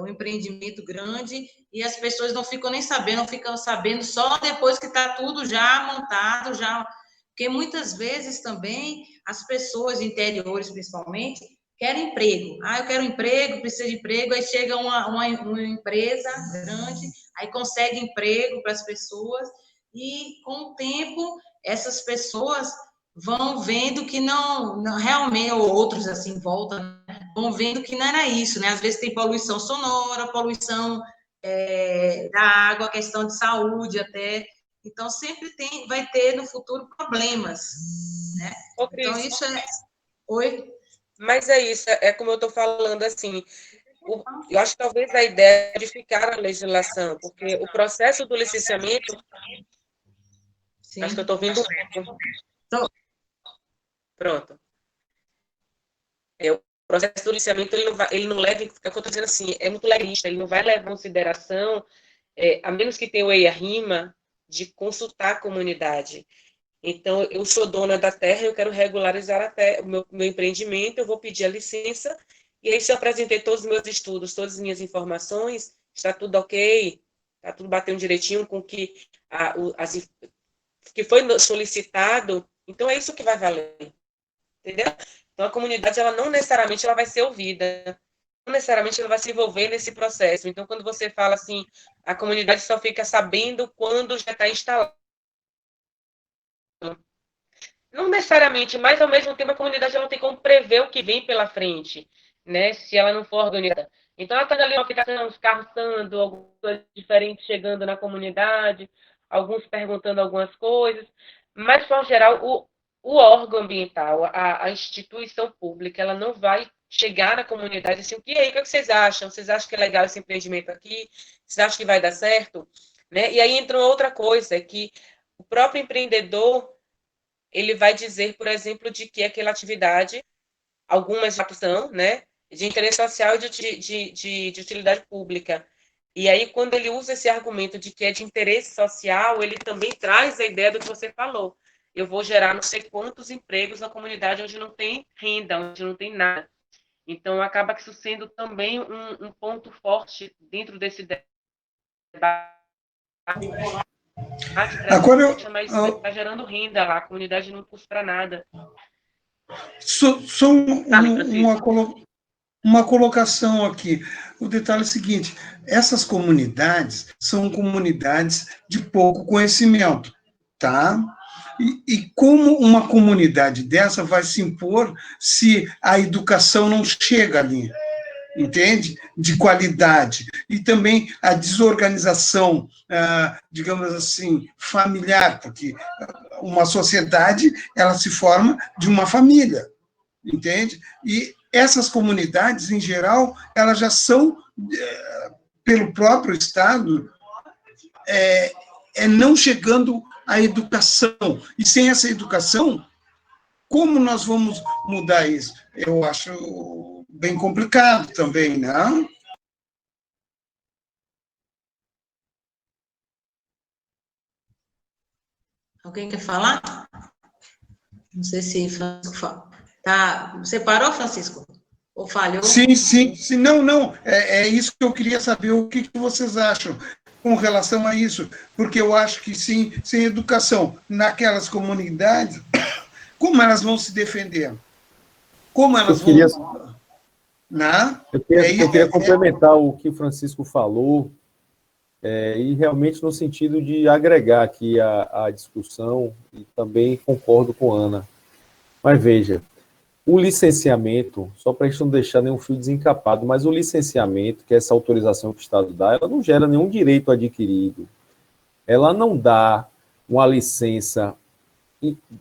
empreendimento grande, e as pessoas não ficam nem sabendo, não ficam sabendo só depois que está tudo já montado, já... Porque muitas vezes também as pessoas interiores, principalmente, querem emprego. Eu quero emprego, preciso de emprego, aí chega uma empresa grande, aí consegue emprego para as pessoas, e com o tempo, essas pessoas vão vendo que não realmente, ou outros assim, voltam, né? Vão vendo que não era isso, né? Às vezes tem poluição sonora, poluição da água, questão de saúde até. Então, sempre vai ter no futuro problemas, né? Ô, Cris, então, isso é... Oi? Mas é isso, é como eu estou falando, assim, eu acho que talvez a ideia é de ficar na legislação, porque o processo do licenciamento... Sim. Acho que eu estou ouvindo um eco. Pronto. O processo do licenciamento, ele não leva, é o que eu estou dizendo assim, é muito legalista, ele não vai levar em consideração, a menos que tenha o EIA-RIMA, de consultar a comunidade. Então, eu sou dona da terra, eu quero regularizar o meu empreendimento, eu vou pedir a licença, e aí se eu apresentei todos os meus estudos, todas as minhas informações, está tudo ok, está tudo batendo direitinho com que que foi solicitado, então é isso que vai valer, entendeu? Então, a comunidade, ela não necessariamente ela vai ser ouvida, não necessariamente ela vai se envolver nesse processo. Então, quando você fala assim, a comunidade só fica sabendo quando já está instalado. Não necessariamente, mas ao mesmo tempo a comunidade não tem como prever o que vem pela frente, né? Se ela não for organizada. Então, ela está ali uma aplicação, os carros andando, algumas coisas diferentes chegando na comunidade, alguns perguntando algumas coisas, mas, de forma geral, o órgão ambiental, a instituição pública, ela não vai chegar na comunidade assim, e aí, o que vocês acham? Vocês acham que é legal esse empreendimento aqui? Vocês acham que vai dar certo? Né? E aí entra outra coisa, que o próprio empreendedor, ele vai dizer, por exemplo, de que aquela atividade, algumas já são, né, de interesse social e de utilidade pública. E aí, quando ele usa esse argumento de que é de interesse social, ele também traz a ideia do que você falou. Eu vou gerar não sei quantos empregos na comunidade onde não tem renda, onde não tem nada. Então, acaba isso sendo também um ponto forte dentro desse debate. Agora, Mas está gerando renda lá, a comunidade não custa para nada. só uma colocação aqui. O detalhe é o seguinte: essas comunidades são comunidades de pouco conhecimento, tá? E como uma comunidade dessa vai se impor se a educação não chega ali? Entende? De qualidade. E também a desorganização, digamos assim, familiar, porque uma sociedade, ela se forma de uma família, entende? E essas comunidades, em geral, elas já são, pelo próprio Estado, não chegando à educação. E sem essa educação, como nós vamos mudar isso? Eu acho bem complicado também, né? Alguém quer falar? Não sei se Francisco fala. Tá, você parou, Francisco? Ou falhou? Sim, sim, sim. Não. É isso que eu queria saber, o que vocês acham com relação a isso, porque eu acho que sim, sem educação naquelas comunidades, como elas vão se defender? Como elas vão... Eu queria complementar o que o Francisco falou, e realmente no sentido de agregar aqui a discussão, e também concordo com a Ana. Mas veja, o licenciamento, só para a gente não deixar nenhum fio desencapado, mas o licenciamento, que é essa autorização que o Estado dá, ela não gera nenhum direito adquirido. Ela não dá uma licença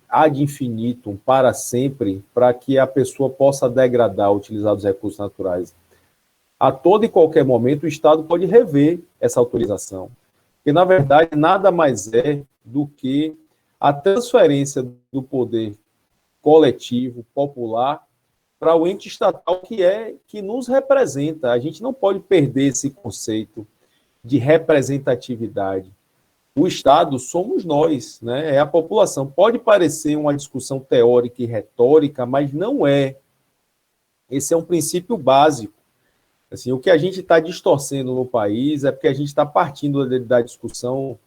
ad infinitum, para sempre, para que a pessoa possa degradar, utilizar os recursos naturais. A todo e qualquer momento, o Estado pode rever essa autorização. Porque, na verdade, nada mais é do que a transferência do poder coletivo, popular, para o ente estatal que nos representa. A gente não pode perder esse conceito de representatividade. O Estado somos nós, né? É a população. Pode parecer uma discussão teórica e retórica, mas não é. Esse é um princípio básico. Assim, o que a gente está distorcendo no país é porque a gente está partindo da discussão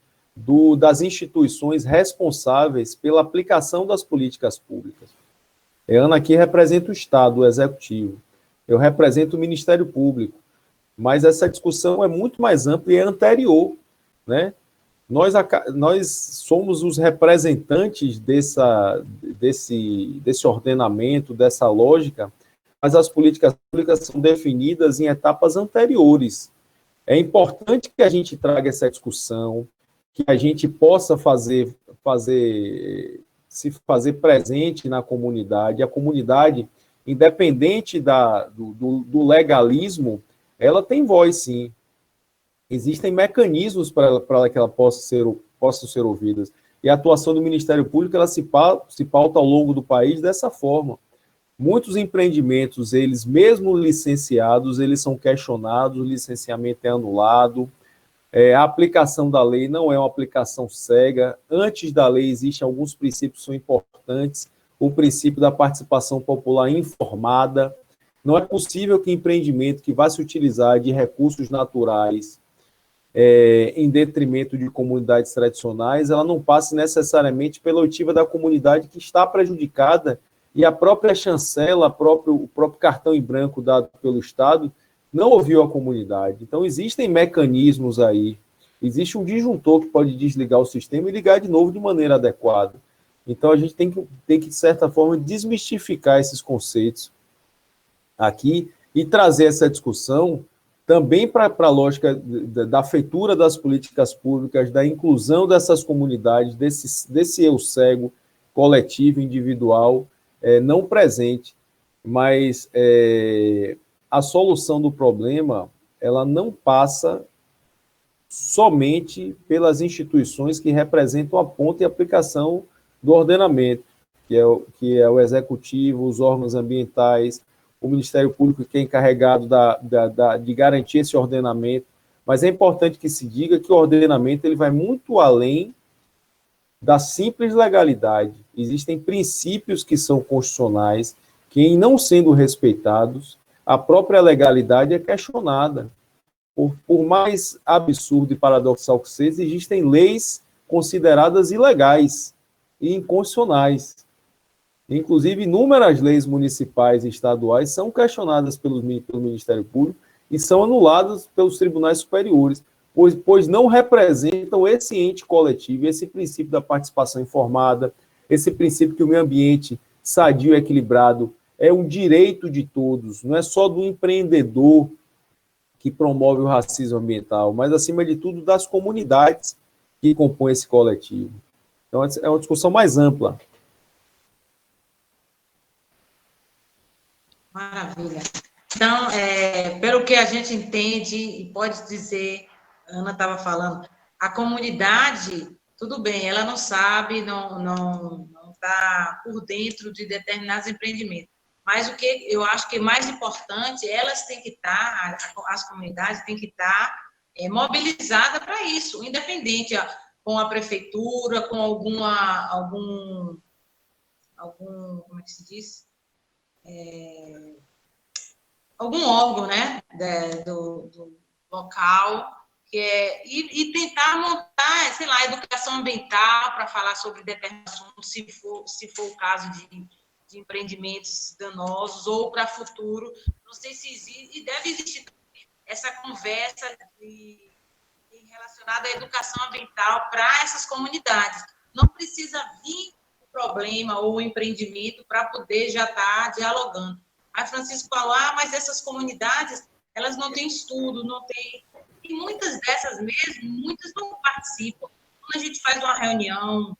das instituições responsáveis pela aplicação das políticas públicas. A Ana aqui representa o Estado, o Executivo. Eu represento o Ministério Público. Mas essa discussão é muito mais ampla e é anterior, né? Nós somos os representantes desse ordenamento, dessa lógica, mas as políticas públicas são definidas em etapas anteriores. É importante que a gente traga essa discussão, que a gente possa se fazer presente na comunidade. A comunidade, independente do legalismo, ela tem voz, sim. Existem mecanismos para que ela possa ser ouvidas. E a atuação do Ministério Público ela se pauta ao longo do país dessa forma. Muitos empreendimentos, eles mesmo licenciados, eles são questionados, o licenciamento é anulado, a aplicação da lei não é uma aplicação cega. Antes da lei, existem alguns princípios que são importantes. O princípio da participação popular informada. Não é possível que empreendimento que vai se utilizar de recursos naturais em detrimento de comunidades tradicionais, ela não passe necessariamente pela oitiva da comunidade que está prejudicada e a própria chancela, o próprio cartão em branco dado pelo Estado, não ouviu a comunidade. Então, existem mecanismos aí, existe um disjuntor que pode desligar o sistema e ligar de novo de maneira adequada. Então, a gente tem que de certa forma, desmistificar esses conceitos aqui e trazer essa discussão também para a lógica da feitura das políticas públicas, da inclusão dessas comunidades, desse eu cego coletivo, individual, não presente, mas a solução do problema, ela não passa somente pelas instituições que representam a ponta e aplicação do ordenamento, que é o Executivo, os órgãos ambientais, o Ministério Público, que é encarregado de garantir esse ordenamento, mas é importante que se diga que o ordenamento ele vai muito além da simples legalidade. Existem princípios que são constitucionais, que, em não sendo respeitados, a própria legalidade é questionada. Por mais absurdo e paradoxal que seja, existem leis consideradas ilegais e inconstitucionais. Inclusive, inúmeras leis municipais e estaduais são questionadas pelo Ministério Público e são anuladas pelos tribunais superiores, pois não representam esse ente coletivo, esse princípio da participação informada, esse princípio que o meio ambiente sadio e equilibrado é um direito de todos, não é só do empreendedor que promove o racismo ambiental, mas, acima de tudo, das comunidades que compõem esse coletivo. Então, é uma discussão mais ampla. Maravilha. Então, pelo que a gente entende e pode dizer, a Ana estava falando, a comunidade, tudo bem, ela não sabe, não está por dentro de determinados empreendimentos, mas o que eu acho que é mais importante, elas têm que estar, as comunidades têm que estar mobilizadas para isso, independente, com a prefeitura, com algum, como é que se diz? Algum órgão, né, do local, e tentar montar, sei lá, educação ambiental para falar sobre determinados assuntos, se for o caso de empreendimentos danosos, ou para futuro. Não sei se existe, e deve existir essa conversa relacionada à educação ambiental para essas comunidades. Não precisa vir o problema ou o empreendimento para poder já estar dialogando. Aí Francisco falou, mas essas comunidades, elas não têm estudo, não têm... E muitas dessas mesmo, muitas não participam. Quando a gente faz uma reunião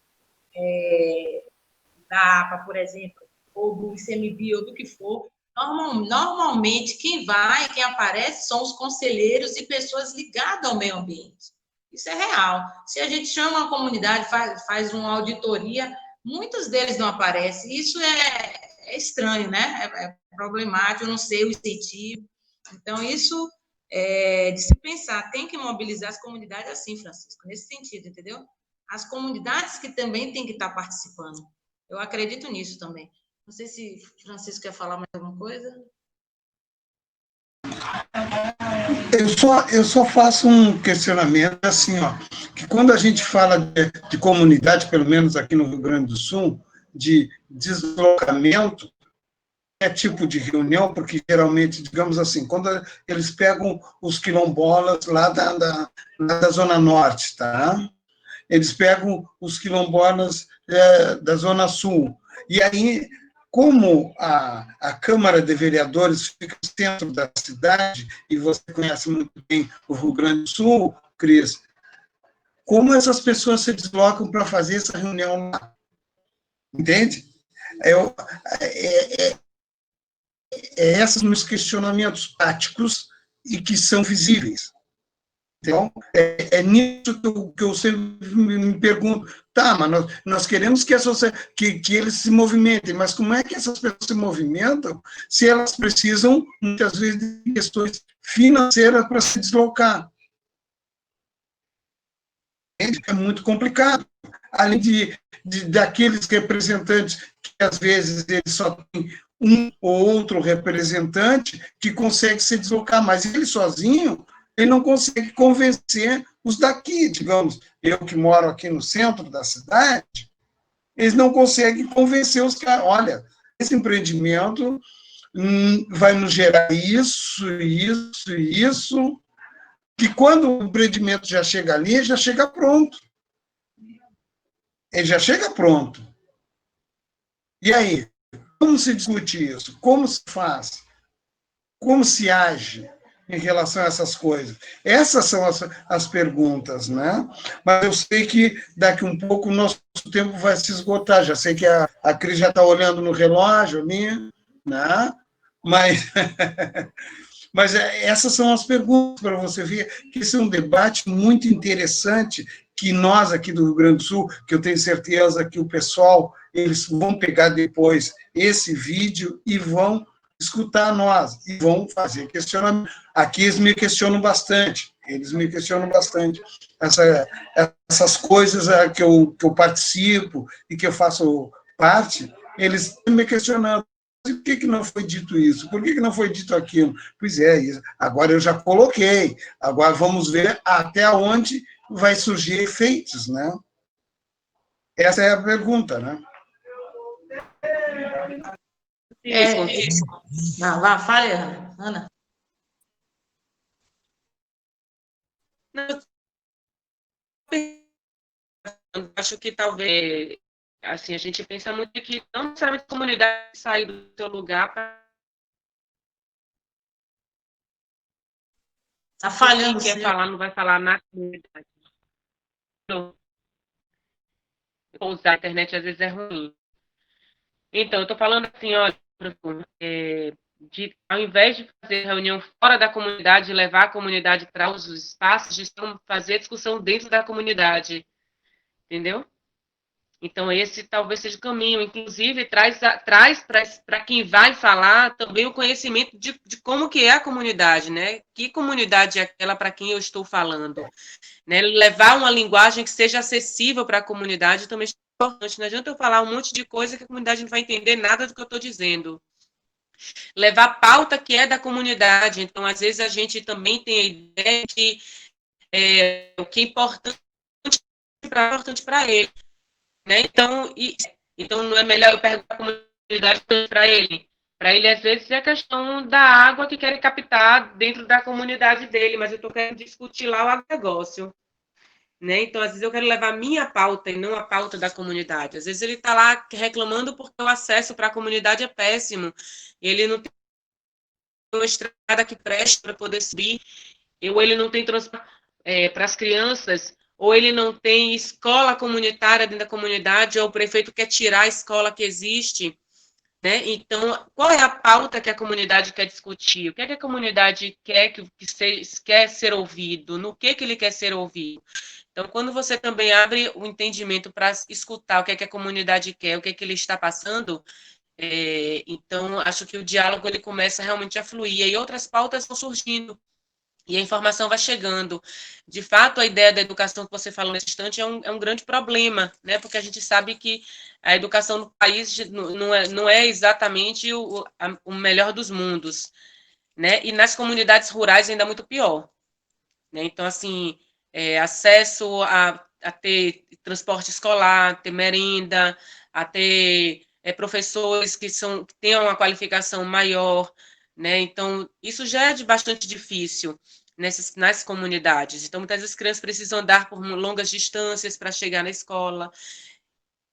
da APA, por exemplo, ou do ICMBio, ou do que for, normalmente quem aparece são os conselheiros e pessoas ligadas ao meio ambiente. Isso é real. Se a gente chama a comunidade, faz uma auditoria, muitos deles não aparecem. Isso é estranho, né? É problemático, eu não sei o incentivo. Então, isso é de se pensar. Tem que mobilizar as comunidades assim, Francisco, nesse sentido, entendeu? As comunidades que também têm que estar participando. Eu acredito nisso também. Não sei se Francisco quer falar mais alguma coisa. Eu só faço um questionamento assim, ó, que quando a gente fala de comunidade, pelo menos aqui no Rio Grande do Sul, de deslocamento, é tipo de reunião, porque geralmente, digamos assim, quando eles pegam os quilombolas lá da Zona Norte, tá? Eles pegam os quilombolas da Zona Sul. E aí, como a Câmara de Vereadores fica no centro da cidade, e você conhece muito bem o Rio Grande do Sul, Cris, como essas pessoas se deslocam para fazer essa reunião lá? Entende? Esses meus questionamentos práticos e que são visíveis. Então, nisso que eu sempre me pergunto, tá, mas nós queremos que eles se movimentem, mas como é que essas pessoas se movimentam se elas precisam, muitas vezes, de questões financeiras para se deslocar? É muito complicado. Além daqueles representantes que, às vezes, eles só têm um ou outro representante que consegue se deslocar, mas ele sozinho, ele não consegue convencer os daqui, digamos, eu que moro aqui no centro da cidade, eles não conseguem convencer os caras, olha, esse empreendimento vai nos gerar isso, isso, isso, que quando o empreendimento já chega ali, já chega pronto. Ele já chega pronto. E aí, como se discute isso? Como se faz? Como se age em relação a essas coisas? Essas são as perguntas, né? Mas eu sei que daqui um pouco o nosso tempo vai se esgotar. Já sei que a Cris já está olhando no relógio ali, né? Mas essas são as perguntas para você ver que esse é um debate muito interessante que nós aqui do Rio Grande do Sul, que eu tenho certeza que o pessoal, eles vão pegar depois esse vídeo e vão escutar nós, e vão fazer questionamento. Aqui eles me questionam bastante, essas coisas que eu participo e que eu faço parte, eles me questionando. Por que não foi dito isso? Por que não foi dito aquilo? Pois é, agora eu já coloquei, agora vamos ver até onde vai surgir efeitos, né? Essa é a pergunta, né? Lá, fale, Ana. Eu acho que talvez, assim, a gente pensa muito que não necessariamente a comunidade sair do seu lugar para... Está falhando. Quem quer falar não vai falar na comunidade. Então, usar a internet às vezes é ruim. Então, eu estou falando assim, olha, ao invés de fazer reunião fora da comunidade, levar a comunidade para os espaços, de fazer discussão dentro da comunidade, entendeu? Então, esse talvez seja o caminho. Inclusive, traz para quem vai falar também o conhecimento de como que é a comunidade, né? Que comunidade é aquela para quem eu estou falando? Né? Levar uma linguagem que seja acessível para a comunidade também é importante. Não adianta eu falar um monte de coisa que a comunidade não vai entender nada do que eu estou dizendo. Levar a pauta que é da comunidade. Então, às vezes, a gente também tem a ideia de o que é importante para ele. Né? Então, não é melhor eu perguntar a comunidade para ele? Para ele, às vezes, é a questão da água que querem captar dentro da comunidade dele, mas eu estou querendo discutir lá o agronegócio. Né? Então, às vezes, eu quero levar a minha pauta e não a pauta da comunidade. Às vezes, ele está lá reclamando porque o acesso para a comunidade é péssimo. Ele não tem uma estrada que preste para poder subir, ou ele não tem transporte para as crianças, ou ele não tem escola comunitária dentro da comunidade, ou o prefeito quer tirar a escola que existe. Né? Então, qual é a pauta que a comunidade quer discutir? O que é que a comunidade quer quer ser ouvido? No que ele quer ser ouvido? Então, quando você também abre o entendimento para escutar o que é que a comunidade quer, o que é que ele está passando, então, acho que o diálogo ele começa realmente a fluir, e aí outras pautas vão surgindo, e a informação vai chegando. De fato, a ideia da educação que você falou nesse instante é um grande problema, né? Porque a gente sabe que a educação no país não é exatamente o melhor dos mundos, né? E nas comunidades rurais ainda é muito pior, né? Então, assim, acesso a ter transporte escolar, ter merenda, a ter professores que tenham uma qualificação maior, né? Então, isso já é bastante difícil nas comunidades. Então, muitas vezes as crianças precisam andar por longas distâncias para chegar na escola.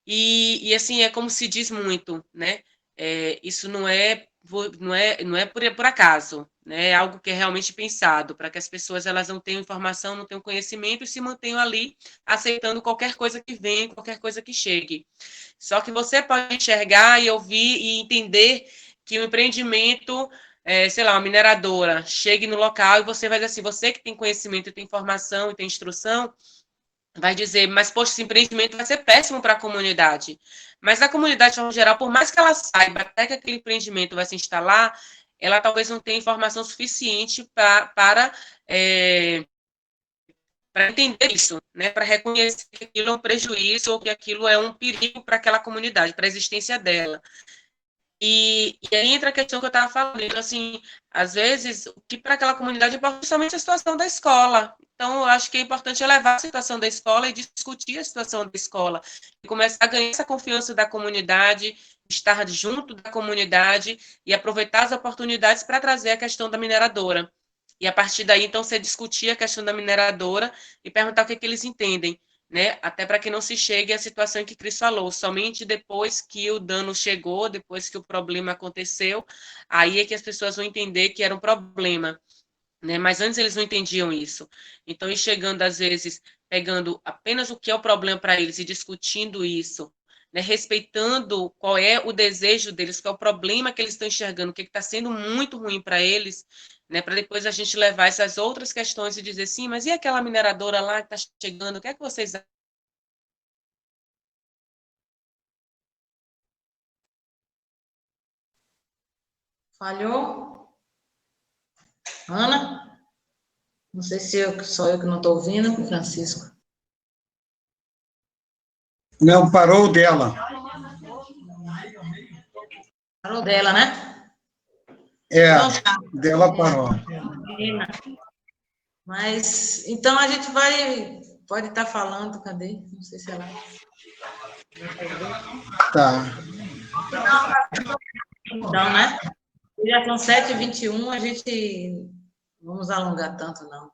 E assim, é como se diz muito, né? Isso não é por acaso, né? É algo que é realmente pensado para que as pessoas elas não tenham informação, não tenham conhecimento e se mantenham ali aceitando qualquer coisa que venha, qualquer coisa que chegue. Só que você pode enxergar e ouvir e entender que o empreendimento, sei lá, uma mineradora, chegue no local e você vai dizer assim, você que tem conhecimento, tem informação e tem instrução, vai dizer, mas, poxa, esse empreendimento vai ser péssimo para a comunidade. Mas a comunidade, em geral, por mais que ela saiba até que aquele empreendimento vai se instalar, ela talvez não tenha informação suficiente para entender isso, né? Para reconhecer que aquilo é um prejuízo ou que aquilo é um perigo para aquela comunidade, para a existência dela. E aí entra a questão que eu estava falando, assim, às vezes, o que para aquela comunidade importa é justamente a situação da escola. Então, eu acho que é importante elevar a situação da escola e discutir a situação da escola, e começar a ganhar essa confiança da comunidade, estar junto da comunidade e aproveitar as oportunidades para trazer a questão da mineradora. E, a partir daí, então, você discutir a questão da mineradora e perguntar o que eles entendem, né? Até para que não se chegue à situação em que Cris falou, somente depois que o dano chegou, depois que o problema aconteceu, aí é que as pessoas vão entender que era um problema, né? Mas antes eles não entendiam isso. Então, ir chegando, às vezes, pegando apenas o que é o problema para eles e discutindo isso, né? Respeitando qual é o desejo deles, qual é o problema que eles estão enxergando, o que está sendo muito ruim para eles, né? Para depois a gente levar essas outras questões e dizer, sim, mas e aquela mineradora lá que está chegando, o que é que vocês Falhou? Ana? Não sei se só eu que não estou ouvindo, Francisco. Não, parou dela. Parou dela, né? Então, tá. Dela parou. Mas, então a gente pode estar falando, cadê? Não sei se ela... Tá. Então, né? Já são 7h21, a gente não vamos alongar tanto, não.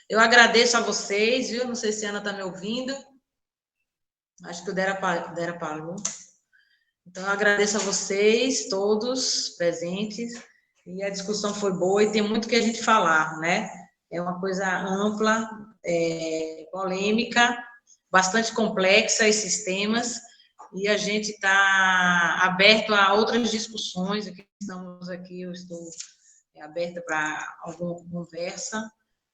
Eu agradeço a vocês, viu? Não sei se a Ana está me ouvindo. Acho que o Dera parou. Então, eu agradeço a vocês, todos presentes, e a discussão foi boa e tem muito que a gente falar, né? É uma coisa ampla, polêmica, bastante complexa esses temas, e a gente está aberto a outras discussões. Estamos aqui, eu estou aberta para alguma conversa,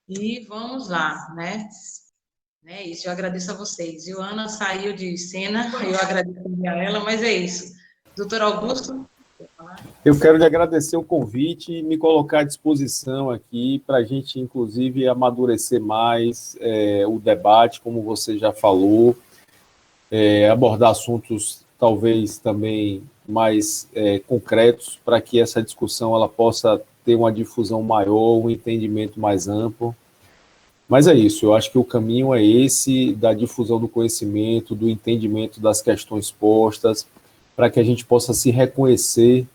e vamos lá, né? É isso, eu agradeço a vocês. E a Ana saiu de cena, eu agradeço a ela, mas é isso. Doutor Augusto? Eu quero lhe agradecer o convite e me colocar à disposição aqui para a gente, inclusive, amadurecer mais o debate, como você já falou, abordar assuntos talvez também mais concretos para que essa discussão ela possa ter uma difusão maior, um entendimento mais amplo. Mas é isso, eu acho que o caminho é esse, da difusão do conhecimento, do entendimento das questões postas, para que a gente possa se reconhecer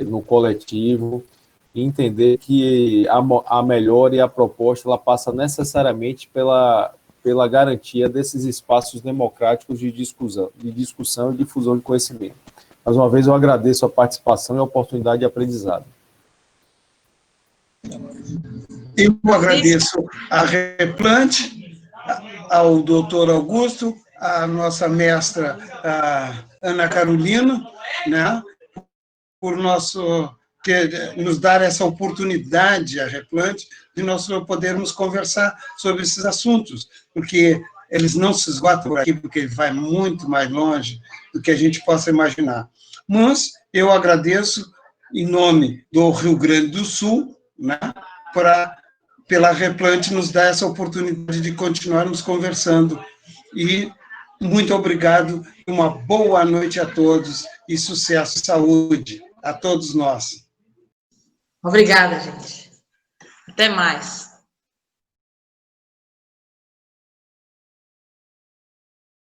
no coletivo e entender que a melhora e a proposta ela passa necessariamente pela garantia desses espaços democráticos de discussão e difusão de conhecimento. Mais uma vez, eu agradeço a participação e a oportunidade de aprendizado. Eu agradeço a Replante, ao doutor Augusto, a nossa mestra a Ana Carolina, né, por nosso nos dar essa oportunidade, a Replant, de nós podermos conversar sobre esses assuntos, porque eles não se esgotam por aqui, porque vai muito mais longe do que a gente possa imaginar. Mas eu agradeço, em nome do Rio Grande do Sul, né, pela Replant nos dar essa oportunidade de continuarmos conversando. E muito obrigado, uma boa noite a todos, e sucesso e saúde a todos nós. Obrigada, gente. Até mais.